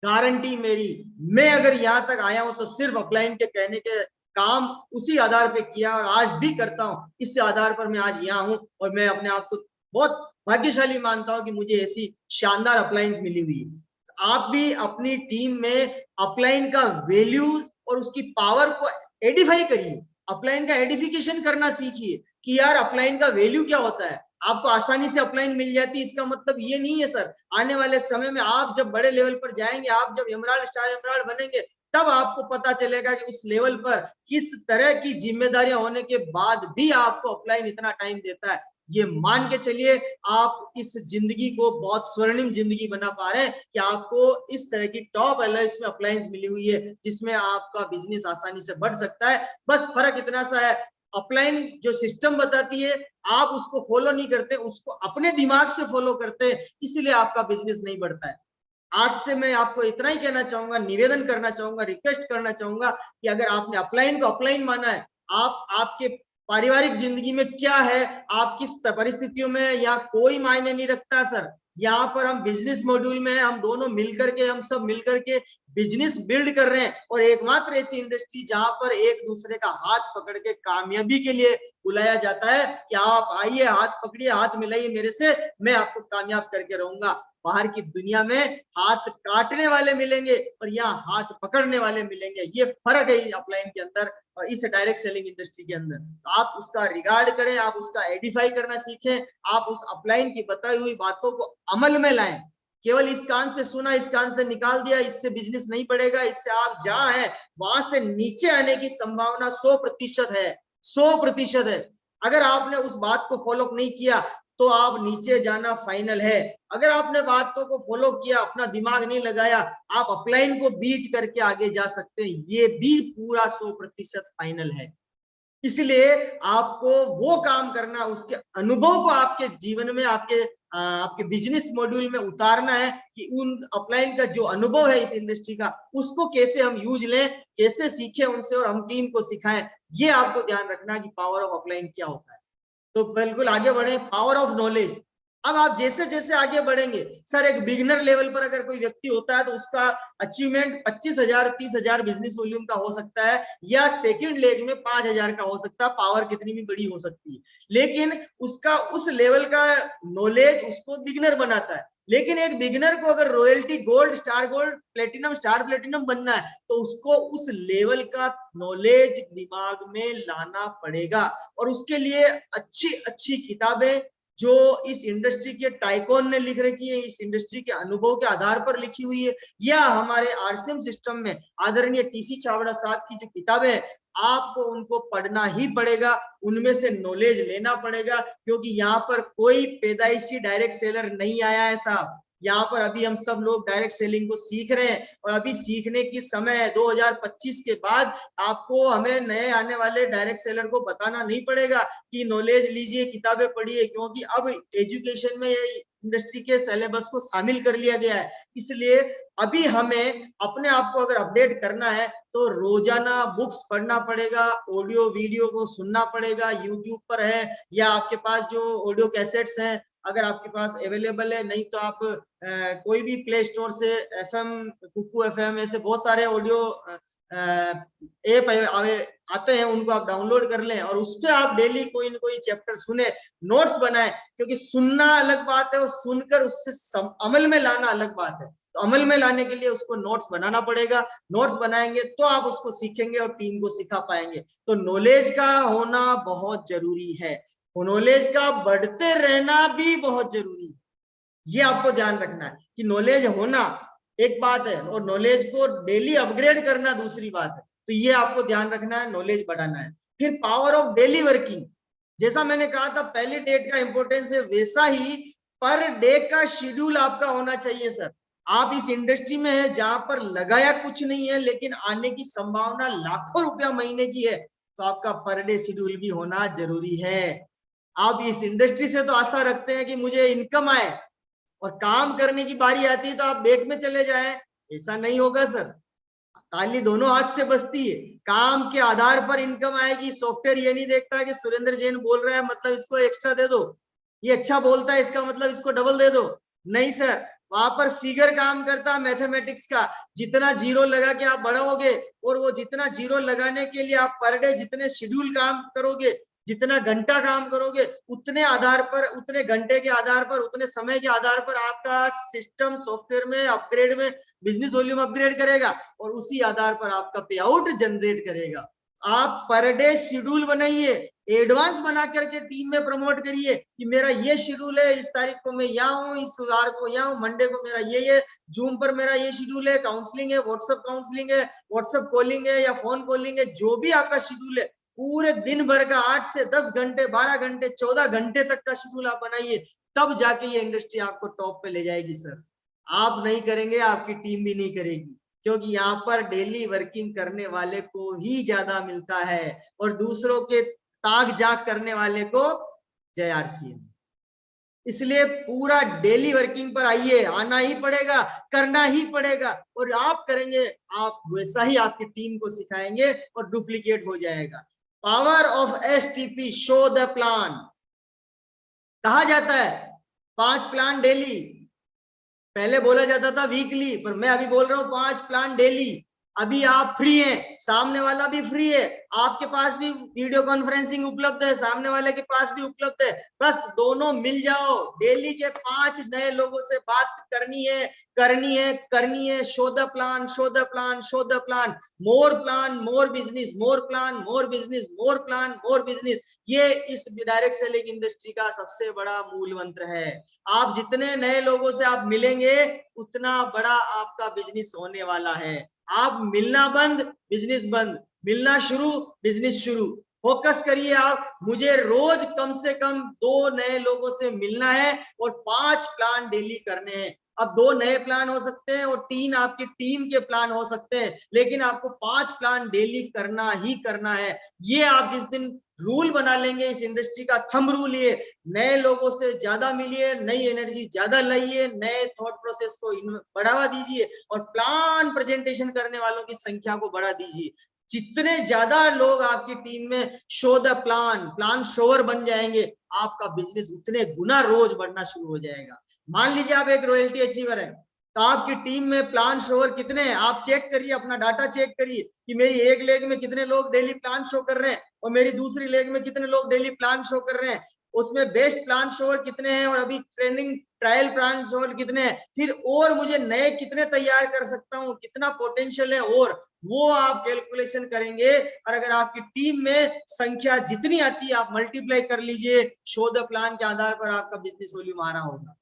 गारंटी मेरी, मैं अगर यहां तक आया हूं तो सिर्फ अपलाइन के कहने के काम उसी आधार पे किया और आज भी करता हूं, इस आधार पर मैं आज यहाँ हूं और मैं अपने आप को बहुत भाग्यशाली मानता हूं कि मुझे ऐसी शानदार अपलाइंस मिली हुई है। आप भी अपनी टीम में अपलाइन का वैल्यू और उसकी पावर को एडिफाई करिए, अपलाइन का एडिफिकेशन करना सीखिए कि यार अपलाइन का वैल्यू क्या होता है। आपको आसानी से अपलाइन मिल जाती है इसका मतलब ये नहीं है सर, आने वाले समय में आप जब बड़े लेवल पर जाएंगे, आप जब एमराल्ड स्टार एमराल्ड बनेंगे, तब आपको पता चलेगा कि उस लेवल पर किस तरह की जिम्मेदारियां होने के बाद भी आपको अपलाइन इतना टाइम देता है। ये मान के चलिए आप इस जिंदगी को बहुत स्वर्णिम जिंदगी बना पा रहे हैं कि आपको इस तरह की टॉप एलाइंस में अप्लायंस मिली हुई है जिसमें आपका बिजनेस आसानी से बढ़ सकता है। बस फर्क इतना सा है, अपलाइन जो सिस्टम बताती है आप उसको फॉलो नहीं करते, उसको अपने दिमाग से फॉलो करते हैं, इसलिए आपका बिजनेस नहीं बढ़ता है। आज से मैं आपको इतना ही कहना चाहूंगा, निवेदन करना चाहूंगा, रिक्वेस्ट करना चाहूंगा कि अगर आपने अपलाइन को अपलाइन माना है, आप आपके पारिवारिक जिंदगी में क्या है, आप किस परिस्थितियों में, या कोई मायने नहीं रखता सर। यहाँ पर हम बिजनेस मॉड्यूल में हम दोनों मिलकर के, हम सब मिलकर के बिजनेस बिल्ड कर रहे हैं और एकमात्र ऐसी इंडस्ट्री जहां पर एक दूसरे का हाथ पकड़ के कामयाबी के लिए बुलाया जाता है कि आप आइए, हाथ पकड़िए, हाथ मिलाइए मेरे से, मैं आपको कामयाब करके रहूंगा। बाहर की दुनिया में हाथ काटने वाले मिलेंगे और यहाँ हाथ पकड़ने वाले मिलेंगे, ये फर्क है अपलाइन के अंदर और इस डायरेक्ट सेलिंग इंडस्ट्री के अंदर। आप उसका रिगार्ड करें, आप उसका एडिफाई करना सीखें, आप उस अपलाइन की बताई हुई बातों को अमल में लाएं। केवल इस कान से सुना, इस कान से निकाल दिया, इससे बिजनेस नहीं बढ़ेगा, इससे आप जहां हैं वहां से नीचे आने की संभावना 100% है, 100% है। अगर आपने उस बात को फॉलो नहीं किया तो आप नीचे जाना फाइनल है। अगर आपने बातों को फॉलो किया, अपना दिमाग नहीं लगाया, आप अपलाइन को बीट करके आगे जा सकते हैं, ये भी पूरा 100% फाइनल है। इसलिए आपको वो काम करना, उसके अनुभव को आपके जीवन में, आपके बिजनेस मॉड्यूल में उतारना है कि उन अपलाइन का जो अनुभव है इस इंडस्ट्री का, उसको कैसे हम यूज लें, कैसे सीखें उनसे और हम टीम को सिखाएं। ये आपको ध्यान रखना कि पावर ऑफ अपलाइन क्या होता है। तो बिल्कुल आगे बढ़े, पावर ऑफ नॉलेज। अब आप जैसे जैसे आगे बढ़ेंगे सर, एक बिगिनर लेवल पर अगर कोई व्यक्ति होता है तो उसका अचीवमेंट 25,000 30,000 बिजनेस वॉल्यूम का हो सकता है, या सेकंड लेग में 5,000 का हो सकता है, पावर कितनी भी बड़ी हो सकती है, लेकिन उसका उस लेवल का नॉलेज उसको बिगिनर बनाता है। लेकिन एक बिगिनर को अगर royalty gold, star gold, platinum, star platinum बनना है तो उसको उस लेवल का नॉलेज दिमाग में लाना पड़ेगा और उसके लिए अच्छी अच्छी किताबें जो इस इंडस्ट्री के टाइकोन ने लिख रखी है, इस इंडस्ट्री के अनुभव के आधार पर लिखी हुई है, या हमारे आरसीएम सिस्टम में आदरणीय टीसी छाबड़ा साहब की जो किताबें हैं, आपको उनको पढ़ना ही पड़ेगा, उनमें से नॉलेज लेना पड़ेगा, क्योंकि यहाँ पर कोई पैदाइशी डायरेक्ट सेलर नहीं आया है साहब। यहाँ पर अभी हम सब लोग डायरेक्ट सेलिंग को सीख रहे हैं और अभी सीखने की समय है। 2025 के बाद आपको, हमें नए आने वाले डायरेक्ट सेलर को बताना नहीं पड़ेगा कि नॉलेज लीजिए, किताबें पढ़िए, क्योंकि अब एजुकेशन में इंडस्ट्री के सिलेबस को शामिल कर लिया गया है। इसलिए अभी हमें अपने आप को अगर अपडेट करना है तो रोजाना बुक्स पढ़ना पड़ेगा, ऑडियो वीडियो को सुनना पड़ेगा, यूट्यूब पर है या आपके पास जो ऑडियो कैसेट्स हैं, अगर आपके पास अवेलेबल है, नहीं तो आप कोई भी प्ले स्टोर से FM, कुकू FM, ऐसे बहुत सारे ऑडियो ऐप आते हैं, उनको आप डाउनलोड कर लें और उस पर आप डेली कोई न कोई चैप्टर सुने, नोट्स बनाए, क्योंकि सुनना अलग बात है और सुनकर उससे अमल में लाना अलग बात है। तो अमल में लाने के लिए उसको नोट्स बनाना पड़ेगा, नोट्स बनाएंगे तो आप उसको सीखेंगे और टीम को सिखा पाएंगे। तो नॉलेज का होना बहुत जरूरी है, नॉलेज का बढ़ते रहना भी बहुत जरूरी है। ये आपको ध्यान रखना है कि नॉलेज होना एक बात है और नॉलेज को डेली अपग्रेड करना दूसरी बात है। तो ये आपको ध्यान रखना है, नॉलेज बढ़ाना है। फिर पावर ऑफ डेली वर्किंग, जैसा मैंने कहा था पहली डेट का इंपॉर्टेंस है, वैसा ही पर डे का शेड्यूल आपका होना चाहिए सर। आप इस इंडस्ट्री में है जहां पर लगाया कुछ नहीं है लेकिन आने की संभावना लाखों रुपया महीने की है, तो आपका पर डे शेड्यूल भी होना जरूरी है। आप इस इंडस्ट्री से तो आशा रखते हैं कि मुझे इनकम आए और काम करने की बारी आती है तो आप बैंक में चले जाएं, ऐसा नहीं होगा सर। ताली दोनों हाथ से बजती है, काम के आधार पर इनकम आएगी। सॉफ्टवेयर ये नहीं देखता कि सुरेंद्र जैन बोल रहा है मतलब इसको एक्स्ट्रा दे दो, ये अच्छा बोलता है इसका मतलब इसको डबल दे दो, नहीं सर। वहां पर फिगर काम करता है, मैथमेटिक्स का। जितना जीरो लगा के आप बढ़ाओगे और वो जितना जीरो लगाने के लिए आप पर डे जितने शेड्यूल काम करोगे, जितना घंटा काम करोगे, उतने आधार पर, उतने घंटे के आधार पर, उतने समय के आधार पर आपका सिस्टम सॉफ्टवेयर में अपग्रेड में बिजनेस वॉल्यूम अपग्रेड करेगा और उसी आधार पर आपका पे आउट जनरेट करेगा। आप पर डे शेड्यूल बनाइए, एडवांस बना करके टीम में प्रमोट करिए कि मेरा ये शेड्यूल है, इस तारीख को मैं यहाँ हूँ, इस वार को यहाँ हूँ, मंडे को मेरा ये जूम पर मेरा ये शेड्यूल है, काउंसलिंग है, व्हाट्सएप काउंसलिंग है, व्हाट्सएप कॉलिंग है या फोन कॉलिंग है, जो भी आपका शेड्यूल है पूरे दिन भर का 8 से 10 घंटे, 12 घंटे, 14 घंटे तक का शेड्यूल आप बनाइए, तब जाके ये इंडस्ट्री आपको टॉप पे ले जाएगी सर। आप नहीं करेंगे, आपकी टीम भी नहीं करेगी, क्योंकि यहाँ पर डेली वर्किंग करने वाले को ही ज्यादा मिलता है और दूसरों के ताक झाक करने वाले को जय RCM। इसलिए पूरा डेली वर्किंग पर आइए, आना ही पड़ेगा, करना ही पड़ेगा और आप करेंगे, आप वैसा ही आपकी टीम को सिखाएंगे और डुप्लीकेट हो जाएगा। Power of STP, show the plan. कहा जाता है 5 प्लान डेली, पहले बोला जाता था वीकली, पर मैं अभी बोल रहा हूं 5 प्लान डेली। अभी आप फ्री हैं, सामने वाला भी फ्री है, आपके पास भी वीडियो कॉन्फ्रेंसिंग उपलब्ध है, सामने वाले के पास भी उपलब्ध है, बस दोनों मिल जाओ। डेली के 5 नए लोगों से बात करनी है, करनी है, करनी है। Show the plan, show the plan, show the plan. More plan more business, more plan more business, more plan more business. ये इस डायरेक्ट सेलिंग इंडस्ट्री का सबसे बड़ा मूल मंत्र है। आप जितने नए लोगों से आप मिलेंगे उतना बड़ा आपका बिजनेस होने वाला है। आप मिलना बंद, बिजनेस बंद, मिलना शुरू, बिजनेस शुरू। फोकस करिए आप, मुझे रोज कम से कम 2 नए लोगों से मिलना है और 5 प्लान डेली करने हैं। अब 2 नए प्लान हो सकते हैं और 3 आपकी टीम के प्लान हो सकते हैं, लेकिन आपको 5 प्लान डेली करना ही करना है। ये आप जिस दिन रूल बना लेंगे, इस इंडस्ट्री का थंब रूल ये, नए लोगों से ज्यादा मिलिए, नई एनर्जी ज्यादा लाइए, नए थॉट प्रोसेस को बढ़ावा दीजिए और प्लान प्रेजेंटेशन करने वालों की संख्या को बढ़ा दीजिए। जितने ज्यादा लोग आपकी टीम में शो द प्लान, प्लान शोवर बन जाएंगे, आपका बिजनेस उतने गुना रोज बढ़ना शुरू हो जाएगा। मान लीजिए आप एक रॉयल्टी अचीवर है, तो आपकी टीम में प्लान शोवर कितने हैं आप चेक करिए, अपना डाटा चेक करिए कि मेरी एक लेग में कितने लोग डेली प्लान शो कर रहे हैं और मेरी दूसरी लेग में कितने लोग डेली प्लान शो कर रहे हैं, उसमें बेस्ट प्लान शोवर कितने हैं और अभी ट्रेनिंग ट्रायल प्लान शोवर कितने हैं, फिर और मुझे नए कितने तैयार कर सकता हूँ, कितना पोटेंशियल है, और वो आप कैलकुलेशन करेंगे। और अगर आपकी टीम में संख्या जितनी आती है आप मल्टीप्लाई कर लीजिए, शो द प्लान के आधार पर आपका बिजनेस वॉल्यूम आ रहा होगा।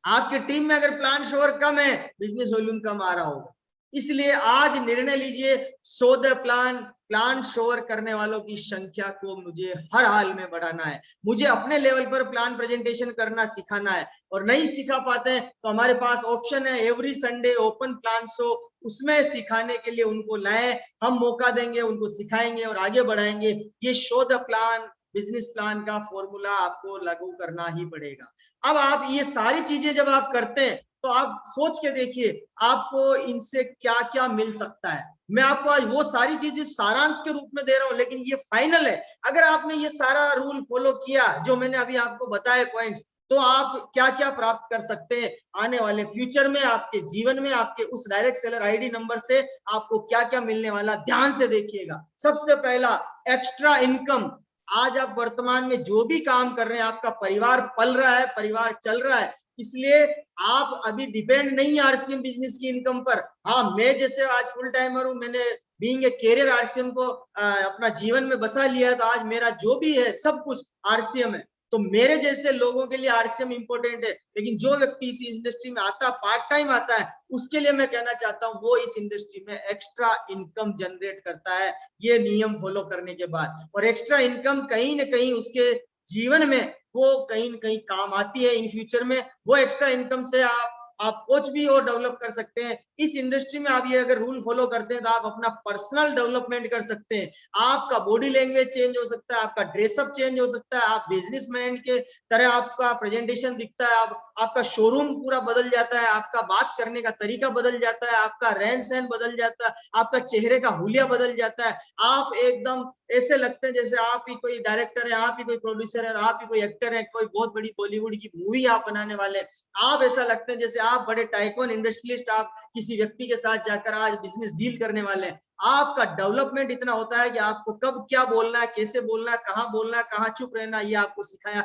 आपकी टीम में अगर प्लान शोवर कम है, बिजनेस वॉल्यूम कम आ रहा होगा। इसलिए आज निर्णय लीजिए, शो द प्लान, प्लान शोवर करने वालों की संख्या को मुझे हर हाल में बढ़ाना है। मुझे अपने लेवल पर प्लान प्रेजेंटेशन करना सिखाना है और नहीं सिखा पाते हैं तो हमारे पास ऑप्शन है every Sunday open plan show, उसमें सिखाने के लिए उनको लाएं, हम मौका देंगे, उनको सिखाएंगे और आगे बढ़ाएंगे। ये show the plan, business plan का फॉर्मूला आपको लागू करना ही पड़ेगा। अब आप ये सारी चीजें जब आप करते हैं तो आप सोच के देखिए आपको इनसे क्या क्या मिल सकता है। मैं आपको आज वो सारी चीजें सारांश के रूप में दे रहा हूं, लेकिन ये फाइनल है। अगर आपने ये सारा रूल फॉलो किया जो मैंने अभी आपको बताए पॉइंट्स, तो आप क्या क्या प्राप्त कर सकते हैं आने वाले फ्यूचर में, आपके जीवन में, आपके उस डायरेक्ट सेलर आईडी नंबर से आपको क्या क्या मिलने वाला, ध्यान से देखिएगा। सबसे पहला, एक्स्ट्रा इनकम। आज आप वर्तमान में जो भी काम कर रहे हैं, आपका परिवार पल रहा है, परिवार चल रहा है, इसलिए आप अभी डिपेंड नहीं है आरसीएम बिजनेस की इनकम पर। हाँ, मैं जैसे आज फुल टाइमर हूं, मैंने बीइंग ए कैरियर आरसीएम को अपना जीवन में बसा लिया है, तो आज मेरा जो भी है सब कुछ आरसीएम है। तो मेरे जैसे लोगों के लिए आरसीएम इंपॉर्टेंट है, लेकिन जो व्यक्ति इस इंडस्ट्री में आता, पार्ट टाइम आता है, उसके लिए मैं कहना चाहता हूं वो इस इंडस्ट्री में एक्स्ट्रा इनकम जनरेट करता है ये नियम फॉलो करने के बाद। और एक्स्ट्रा इनकम कहीं ना कहीं उसके जीवन में वो कहीं ना कहीं काम आती है इन फ्यूचर में। वो एक्स्ट्रा इनकम से आप कुछ भी और डेवलप कर सकते हैं। इस इंडस्ट्री में आप ये अगर रूल फॉलो करते हैं तो आप अपना पर्सनल डेवलपमेंट कर सकते हैं। आपका बॉडी लैंग्वेज चेंज हो सकता है, आपका ड्रेसअप चेंज हो सकता है, आप बिजनेसमैन के तरह आपका प्रेजेंटेशन दिखता है, आपका शोरूम पूरा बदल जाता है, आपका बात करने का तरीका बदल जाता है, आपका रहन सहन बदल जाता है, आपका चेहरे का हुलिया बदल जाता है। आप एकदम ऐसे लगते हैं जैसे आप ही कोई डायरेक्टर है, आप ही कोई प्रोड्यूसर है, आप ही कोई एक्टर है, कोई बहुत बड़ी बॉलीवुड की मूवी आप बनाने वाले। आप ऐसा लगते हैं जैसे आप बड़े टाइकून इंडस्ट्रियलिस्ट, आप किसी व्यक्ति के साथ जाकर आज बिजनेस डील करने वाले हैं। आपका डेवलपमेंट इतना होता है कि आपको कब क्या बोलना है, कैसे बोलना है, कहाँ चुप रहना, ये आपको सिखाया।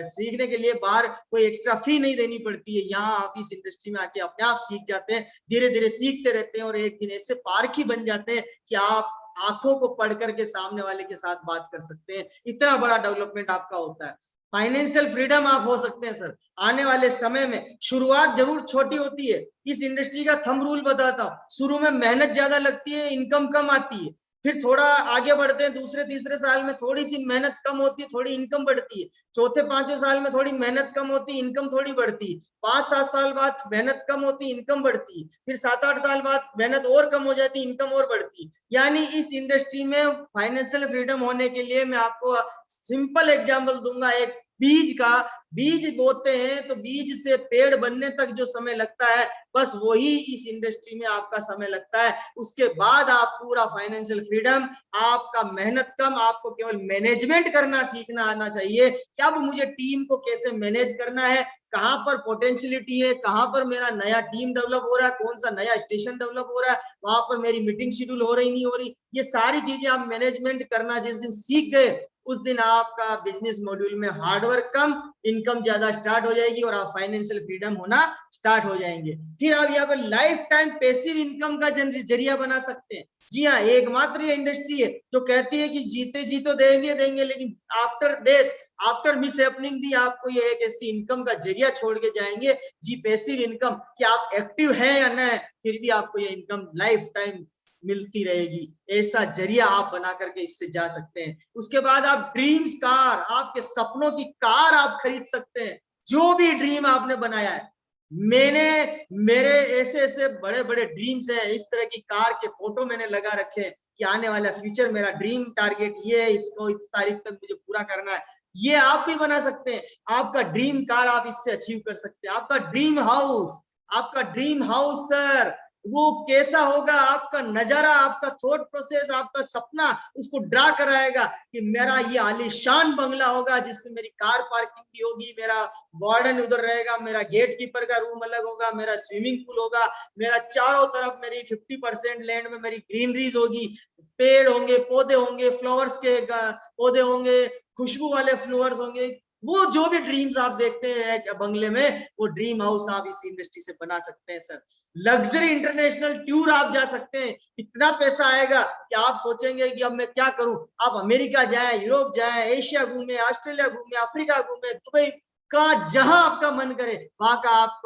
सीखने के लिए बाहर कोई एक्स्ट्रा फी नहीं देनी पड़ती है, यहाँ आप इस इंडस्ट्री में आके अपने आप सीख जाते हैं, धीरे धीरे सीखते रहते हैं और एक दिन ऐसे पारखी बन जाते हैं कि आप आंखों को पढ़ करके सामने वाले के साथ बात कर सकते हैं। इतना बड़ा डेवलपमेंट आपका होता है। फाइनेंशियल फ्रीडम आप हो सकते हैं सर आने वाले समय में। शुरुआत जरूर छोटी होती है, इस इंडस्ट्री का थंब रूल बताता हूँ, शुरू में मेहनत ज्यादा लगती है, इनकम कम आती है, फिर थोड़ा आगे बढ़ते हैं, दूसरे तीसरे साल में थोड़ी सी मेहनत कम होती है, थोड़ी इनकम बढ़ती है, चौथे पांचवें साल में थोड़ी मेहनत कम होती है, इनकम थोड़ी बढ़ती है, 5-7 साल बाद मेहनत कम होती है, इनकम बढ़ती है, फिर 7-8 साल बाद मेहनत और कम हो जाती है, इनकम और बढ़ती है। यानी इस इंडस्ट्री में फाइनेंशियल फ्रीडम होने के लिए मैं आपको सिंपल एग्जांपल दूंगा। एक बीज बोते हैं तो बीज से पेड़ बनने तक जो समय लगता है, बस वही इस इंडस्ट्री में आपका समय लगता है। उसके बाद आप पूरा फाइनेंशियल फ्रीडम, आपका मेहनत कम, आपको केवल मैनेजमेंट करना सीखना आना चाहिए कि अब मुझे टीम को कैसे मैनेज करना है, कहां पर पोटेंशियलिटी है, कहां पर मेरा नया टीम डेवलप हो रहा है, कौन सा नया स्टेशन डेवलप हो रहा है, वहां पर मेरी मीटिंग शेड्यूल हो रही नहीं हो रही, ये सारी चीजें आप मैनेजमेंट करना जिस दिन सीख गए, उस दिन आपका बिजनेस मॉड्यूल में हार्डवर्क कम, इनकम ज्यादा स्टार्ट हो जाएगी और आप फाइनेंशियल फ्रीडम होना स्टार्ट हो जाएंगे। फिर आप यहाँ पर लाइफ टाइम पैसिव इनकम का जरिया बना सकते हैं। जी हाँ, एकमात्र ये इंडस्ट्री है जो कहती है कि जीते जी तो देंगे, लेकिन after death, after miss happening भी आपको ये एक ऐसी इनकम का जरिया छोड़ के जाएंगे जी, पैसिव इनकम, कि आप एक्टिव हैं या न, फिर भी आपको ये इनकम लाइफ टाइम मिलती रहेगी। ऐसा जरिया आप बना करके इससे जा सकते हैं। उसके बाद आप ड्रीम्स कार, आपके सपनों की कार आप खरीद सकते हैं। जो भी ड्रीम आपने बनाया है, मेरे ऐसे ऐसे बड़े बड़े ड्रीम्स हैं, इस तरह की कार के फोटो मैंने लगा रखे हैं कि आने वाला फ्यूचर मेरा ड्रीम टारगेट ये है, इसको इस तारीख तक मुझे पूरा करना है। ये आप भी बना सकते हैं। आपका ड्रीम कार आप इससे अचीव कर सकते हैं। आपका ड्रीम हाउस सर, वो कैसा होगा, आपका नजारा, आपका थॉट प्रोसेस, आपका सपना उसको ड्रा कराएगा कि मेरा ये आलीशान बंगला होगा जिसमें मेरी कार पार्किंग भी होगी, मेरा वार्डन उधर रहेगा, मेरा गेट कीपर का रूम अलग होगा, मेरा स्विमिंग पूल होगा, मेरा चारों तरफ मेरी 50% लैंड में मेरी ग्रीनरीज होगी, पेड़ होंगे, पौधे होंगे, फ्लावर्स के पौधे होंगे, खुशबू वाले फ्लावर्स होंगे। वो जो भी ड्रीम्स आप देखते हैं बंगले में, वो ड्रीम हाउस आप इस इंडस्ट्री से बना सकते हैं सर। लग्जरी इंटरनेशनल टूर आप जा सकते हैं। इतना पैसा आएगा कि आप सोचेंगे कि अब मैं क्या करूं। आप अमेरिका जाएं, यूरोप जाएं, एशिया घूमे, ऑस्ट्रेलिया घूमे, अफ्रीका घूमे, दुबई का, जहां आपका मन करे वहां का आप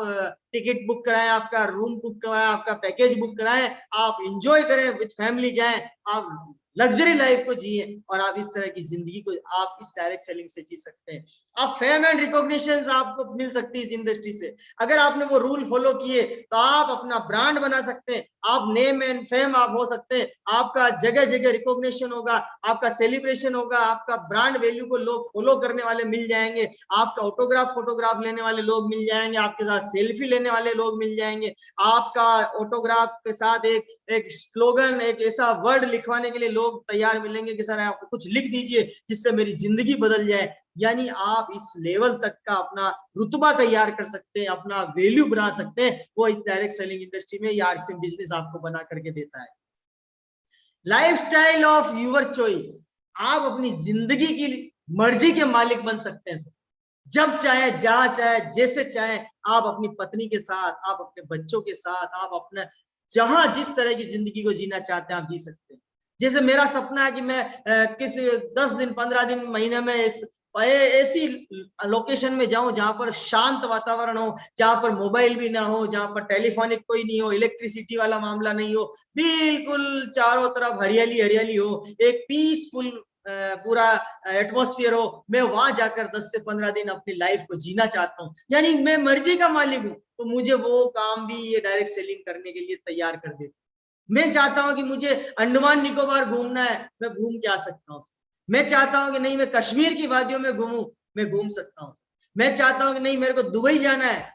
टिकट बुक कराएं, आपका रूम बुक कराएं, आपका पैकेज बुक कराएं, आप एंजॉय करें, विद फैमिली जाएं, आप लग्जरी लाइफ को जिए और आप इस तरह की जिंदगी को आप इस डायरेक्ट सेलिंग से जी सकते हैं। आप फेम एंड रिकॉग्निशन आपको मिल सकती है इस इंडस्ट्री से। अगर आपने वो रूल फॉलो किए तो आप अपना ब्रांड बना सकते हैं, आप नेम एंड फेम आप हो सकते हैं, आपका जगह जगह रिकॉग्निशन होगा, आपका सेलिब्रेशन होगा, आपका ब्रांड वैल्यू को लोग फॉलो करने वाले मिल जाएंगे, आपका ऑटोग्राफ फोटोग्राफ लेने वाले लोग मिल जाएंगे, आपके साथ सेल्फी लेने वाले लोग मिल जाएंगे, आपका ऑटोग्राफ के साथ एक स्लोगन, एक ऐसा वर्ड लिखवाने के लिए लोग तैयार मिलेंगे कि सर आप कुछ लिख दीजिए जिससे मेरी जिंदगी बदल जाए। यानी आप इस लेवल तक का अपना रुतबा तैयार कर सकते हैं, अपना वैल्यू बना सकते हैं, वो इस डायरेक्ट सेलिंग इंडस्ट्री में या आरसीएम बिजनेस आपको बना करके देता है। लाइफस्टाइल ऑफ यूर चॉइस, आप अपनी जिंदगी की मर्जी के मालिक बन सकते हैं। जब चाहे, जहां चाहे, जैसे चाहे, आप अपनी पत्नी के साथ, आप अपने बच्चों के साथ, आप अपना जहां जिस तरह की जिंदगी को जीना चाहते हैं आप जी सकते हैं। जैसे मेरा सपना है कि मैं किस 10 दिन 15 दिन महीने में ऐसी लोकेशन में जाऊं जहां पर शांत वातावरण हो, जहां पर मोबाइल भी ना हो, जहां पर टेलीफोनिक कोई नहीं हो, इलेक्ट्रिसिटी वाला मामला नहीं हो, बिल्कुल चारों तरफ हरियाली हरियाली हो, एक पीसफुल पूरा एटमॉस्फेयर हो। मैं वहां जाकर 10 से 15 दिन अपनी लाइफ को जीना चाहता हूँ, यानी मैं मर्जी का मालिक हूँ। तो मुझे वो काम भी ये डायरेक्ट सेलिंग करने के लिए तैयार कर देती। मैं चाहता हूं कि मुझे अंडमान निकोबार घूमना है, मैं घूम के आ सकता हूँ। मैं चाहता हूं कि नहीं मैं कश्मीर की वादियों में घूमूं, मैं घूम सकता हूँ। मैं चाहता हूं कि नहीं मेरे को दुबई जाना है,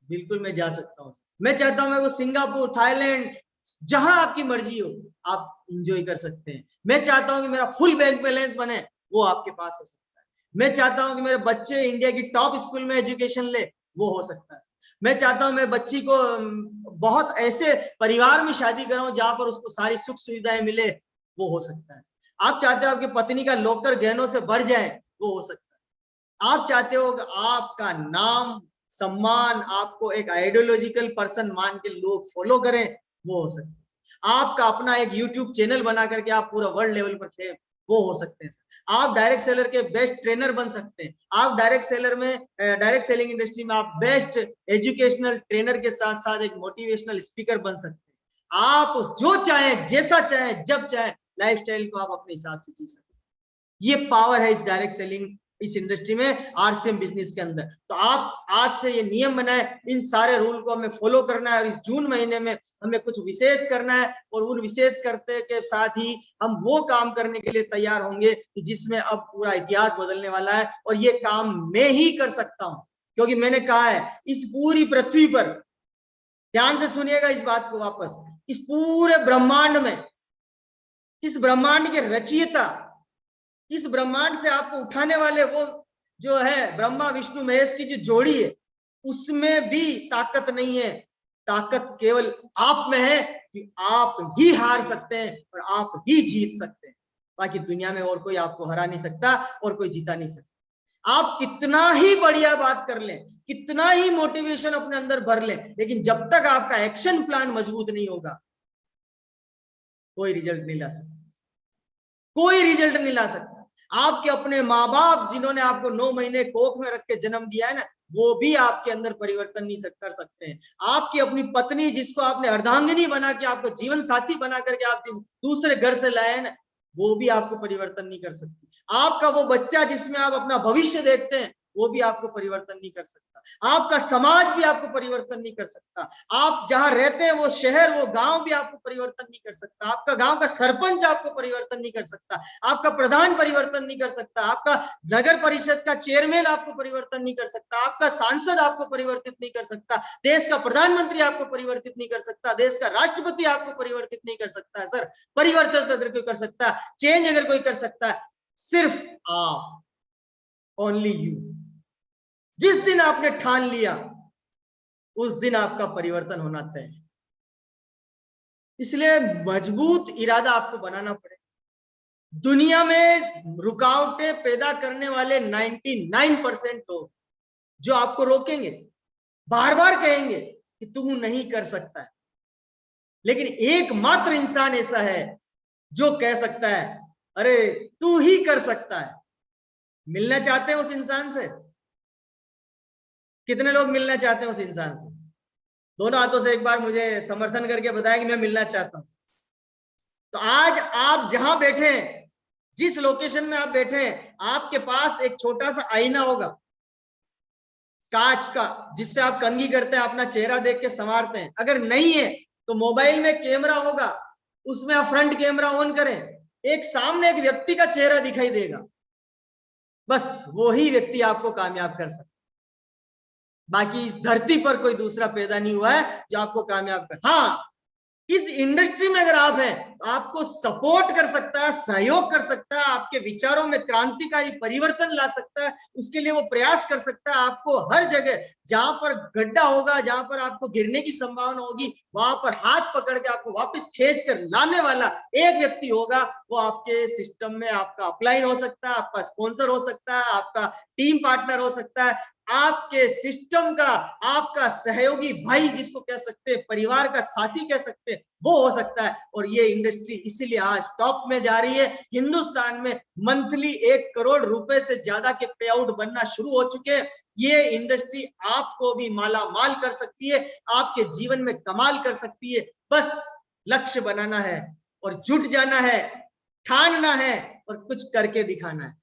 बिल्कुल मैं जा सकता हूँ। मैं चाहता हूं मेरे को सिंगापुर, थाईलैंड, जहां आपकी मर्जी हो आप इंजॉय कर सकते हैं। मैं चाहता हूं कि मेरा फुल बैंक बैलेंस बने, वो आपके पास हो सकता है। मैं चाहता हूं कि मेरे बच्चे इंडिया की टॉप स्कूल में एजुकेशन ले, वो हो सकता है। मैं चाहता हूं मैं बच्ची को बहुत ऐसे परिवार में शादी कराऊं जहां पर उसको सारी सुख सुविधाएं मिले, वो हो सकता है। आप चाहते हो आपकी पत्नी का लॉकर गहनों से भर जाए, वो हो सकता है। आप चाहते हो कि आपका नाम सम्मान, आपको एक आइडियोलॉजिकल पर्सन मान के लोग फॉलो करें, वो हो सकता है। आपका अपना एक यूट्यूब चैनल बना करके आप पूरा वर्ल्ड लेवल पर थे, वो हो सकते हैं। आप डायरेक्ट सेलर के बेस्ट ट्रेनर बन सकते हैं। आप डायरेक्ट सेलर में, डायरेक्ट सेलिंग इंडस्ट्री में आप बेस्ट एजुकेशनल ट्रेनर के साथ साथ एक मोटिवेशनल स्पीकर बन सकते हैं। आप जो चाहे, जैसा चाहे, जब चाहे, लाइफस्टाइल को आप अपने हिसाब से जी सकते हैं। ये पावर है इस डायरेक्ट सेलिंग, इस इंडस्ट्री में, आरसीएम बिजनेस के अंदर। तो आप आज से ये नियम बनाए, इन सारे रूल को हमें फॉलो करना है और इस जून महीने में हमें कुछ विशेष करना है, और उन विशेष करते के साथ ही हम वो काम करने के लिए तैयार होंगे कि जिसमें अब पूरा इतिहास बदलने वाला है। और ये काम मैं ही कर सकता हूं, क्योंकि मैंने कहा है इस पूरी पृथ्वी पर, ध्यान से सुनिएगा इस बात को वापस, इस पूरे ब्रह्मांड में, इस ब्रह्मांड के रचयिता, इस ब्रह्मांड से आपको उठाने वाले वो जो है ब्रह्मा विष्णु महेश की जो जोड़ी है, उसमें भी ताकत नहीं है। ताकत केवल आप में है कि आप ही हार सकते हैं और आप ही जीत सकते हैं। बाकी दुनिया में और कोई आपको हरा नहीं सकता और कोई जीता नहीं सकता। आप कितना ही बढ़िया बात कर लें, कितना ही मोटिवेशन अपने अंदर भर लें, लेकिन जब तक आपका एक्शन प्लान मजबूत नहीं होगा, कोई रिजल्ट नहीं ला सकता, कोई रिजल्ट नहीं ला सकता। आपके अपने माँ बाप जिन्होंने आपको 9 महीने कोख में रख के जन्म दिया है ना, वो भी आपके अंदर परिवर्तन नहीं कर सकते हैं। आपकी अपनी पत्नी जिसको आपने अर्धांगिनी बना के, आपको जीवन साथी बना करके आप जिस दूसरे घर से लाए हैं ना, वो भी आपको परिवर्तन नहीं कर सकती। आपका वो बच्चा जिसमें आप अपना भविष्य देखते हैं, वो भी आपको परिवर्तन नहीं कर सकता। आपका समाज भी आपको परिवर्तन नहीं कर सकता। आप जहां रहते हैं वो शहर, वो गांव भी आपको परिवर्तन नहीं कर सकता। आपका गांव का सरपंच आपको परिवर्तन नहीं कर सकता। आपका प्रधान परिवर्तन नहीं कर सकता। आपका नगर परिषद का चेयरमैन आपको परिवर्तन नहीं कर सकता। आपका सांसद आपको परिवर्तित नहीं कर सकता। देश का प्रधानमंत्री आपको परिवर्तित नहीं कर सकता। देश का राष्ट्रपति आपको परिवर्तित नहीं कर सकता है। सर, परिवर्तित अगर कोई कर सकता है, चेंज अगर कोई कर सकता है, सिर्फ आप, ओनली यू। जिस दिन आपने ठान लिया उस दिन आपका परिवर्तन होना तय है। इसलिए मजबूत इरादा आपको बनाना पड़ेगा। दुनिया में रुकावटें पैदा करने वाले 99% लोग जो आपको रोकेंगे, बार बार कहेंगे कि तू नहीं कर सकता है, लेकिन एकमात्र इंसान ऐसा है जो कह सकता है अरे तू ही कर सकता है। मिलना चाहते हैं उस इंसान से? कितने लोग मिलना चाहते हैं उस इंसान से? दोनों हाथों से एक बार मुझे समर्थन करके बताया कि मैं मिलना चाहता हूं। तो आज आप जहां बैठे हैं, जिस लोकेशन में आप बैठे हैं, आपके पास एक छोटा सा आईना होगा कांच का, जिससे आप कंघी करते हैं, अपना चेहरा देख के संवारते हैं। अगर नहीं है तो मोबाइल में कैमरा होगा, उसमें आप फ्रंट कैमरा ऑन करें, एक सामने एक व्यक्ति का चेहरा दिखाई देगा, बस वही व्यक्ति आपको कामयाब कर सकता। बाकी इस धरती पर कोई दूसरा पैदा नहीं हुआ है जो आपको कामयाब कर। हाँ, इस इंडस्ट्री में अगर आप हैं तो आपको सपोर्ट कर सकता है, सहयोग कर सकता है, आपके विचारों में क्रांतिकारी परिवर्तन ला सकता है, उसके लिए वो प्रयास कर सकता है। आपको हर जगह जहां पर गड्ढा होगा, जहां पर आपको गिरने की संभावना होगी, वहां पर हाथ पकड़ के आपको वापस खींच कर लाने वाला एक व्यक्ति होगा। वो आपके सिस्टम में आपका अपलाइन हो सकता है, आपका स्पॉन्सर हो सकता है, आपका टीम पार्टनर हो सकता है, आपके सिस्टम का आपका सहयोगी भाई जिसको कह सकते हैं, परिवार का साथी कह सकते हैं, वो हो सकता है। और ये इंडस्ट्री इसीलिए आज टॉप में जा रही है। हिंदुस्तान में मंथली 1 करोड़ रुपए से ज्यादा के पे आउट बनना शुरू हो चुके हैं। ये इंडस्ट्री आपको भी माला माल कर सकती है, आपके जीवन में कमाल कर सकती है। बस लक्ष्य बनाना है और जुट जाना है, ठानना है और कुछ करके दिखाना है।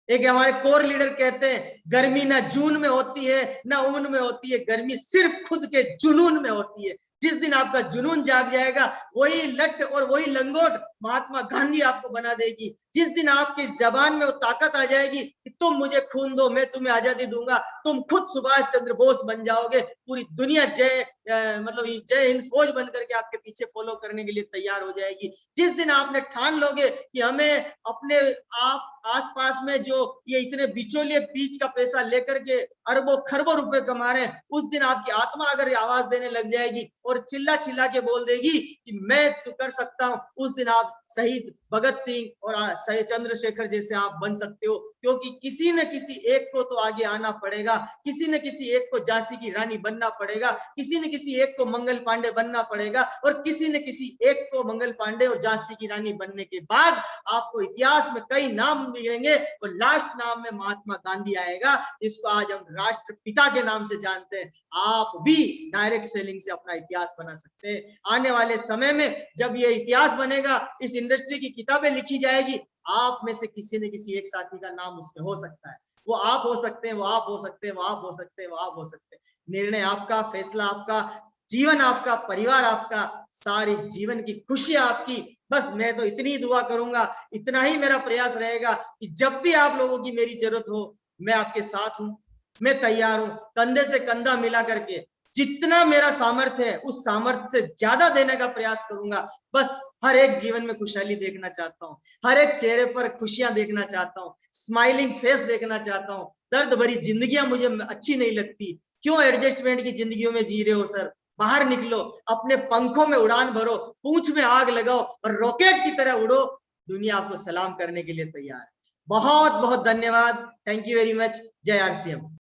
एक हमारे कोर लीडर कहते हैं, गर्मी ना जून में होती है ना ऊन में होती है, गर्मी सिर्फ खुद के जुनून में होती है। जिस दिन आपका जुनून जाग जाएगा, वही लठ और वही लंगोट महात्मा गांधी आपको बना देगी। जिस दिन आपकी जबान में वो ताकत आ जाएगी कि तुम मुझे खून दो, मैं तुम्हें आजादी दूंगा, तुम खुद सुभाष चंद्र बोस बन जाओगे। पूरी दुनिया मतलब जय हिंद फौज बन करके आपके पीछे फॉलो करने के लिए तैयार हो जाएगी। जिस दिन आपने ठान लोगे कि हमें अपने आप आसपास में जो ये इतने बिचौलिए बीच का पैसा लेकर के अरबों खरबों रुपए कमा रहे हैं, उस दिन आपकी आत्मा अगर आवाज देने लग जाएगी और चिल्ला चिल्ला के बोल देगी कि मैं तो कर सकता हूं, उस दिन आप शहीद भगत सिंह और शहीद चंद्रशेखर जैसे आप बन सकते हो। क्योंकि किसी न किसी एक को तो आगे आना पड़ेगा, किसी न किसी एक को झांसी की रानी बनना पड़ेगा, किसी न किसी एक को मंगल पांडे बनना पड़ेगा, और किसी न किसी एक को मंगल पांडे और झांसी की रानी बनने के बाद आपको इतिहास में कई नाम मिलेंगे और लास्ट नाम में महात्मा गांधी आएगा, जिसको आज हम राष्ट्रपिता के नाम से जानते हैं। आप भी डायरेक्ट सेलिंग से अपना इतिहास बना सकते हैं। आने वाले समय में जब ये इतिहास बनेगा, इस इंडस्ट्री की किताबें लिखी जाएगी, आप में से किसी न किसी एक साथी का नाम उसमें हो सकता है। वो आप हो सकते हैं, वो आप हो सकते हैं, वो आप हो सकते हैं, वो आप हो सकते हैं। निर्णय आपका, फैसला आपका, जीवन आपका, परिवार आपका, सारी जीवन की खुशी आपकी। बस मैं तो इतनी दुआ करूंगा, इतना ही मेरा प्रयास रहेगा कि जब भी आप लोगों की मेरी जरूरत हो, मैं आपके साथ हूं, मैं तैयार हूं, कंधे से कंधा मिला करके जितना मेरा सामर्थ्य है उस सामर्थ्य से ज्यादा देने का प्रयास करूंगा। बस हर एक जीवन में खुशहाली देखना चाहता हूँ, हर एक चेहरे पर खुशियां देखना चाहता हूँ, स्माइलिंग फेस देखना चाहता हूँ। दर्द भरी जिंदगियां मुझे अच्छी नहीं लगती। क्यों एडजस्टमेंट की जिंदगियों में जी रहे हो सर? बाहर निकलो, अपने पंखों में उड़ान भरो, पूंछ में आग लगाओ और रॉकेट की तरह उड़ो। दुनिया आपको सलाम करने के लिए तैयार है। बहुत बहुत धन्यवाद। Thank you very much. जय आरसीएम।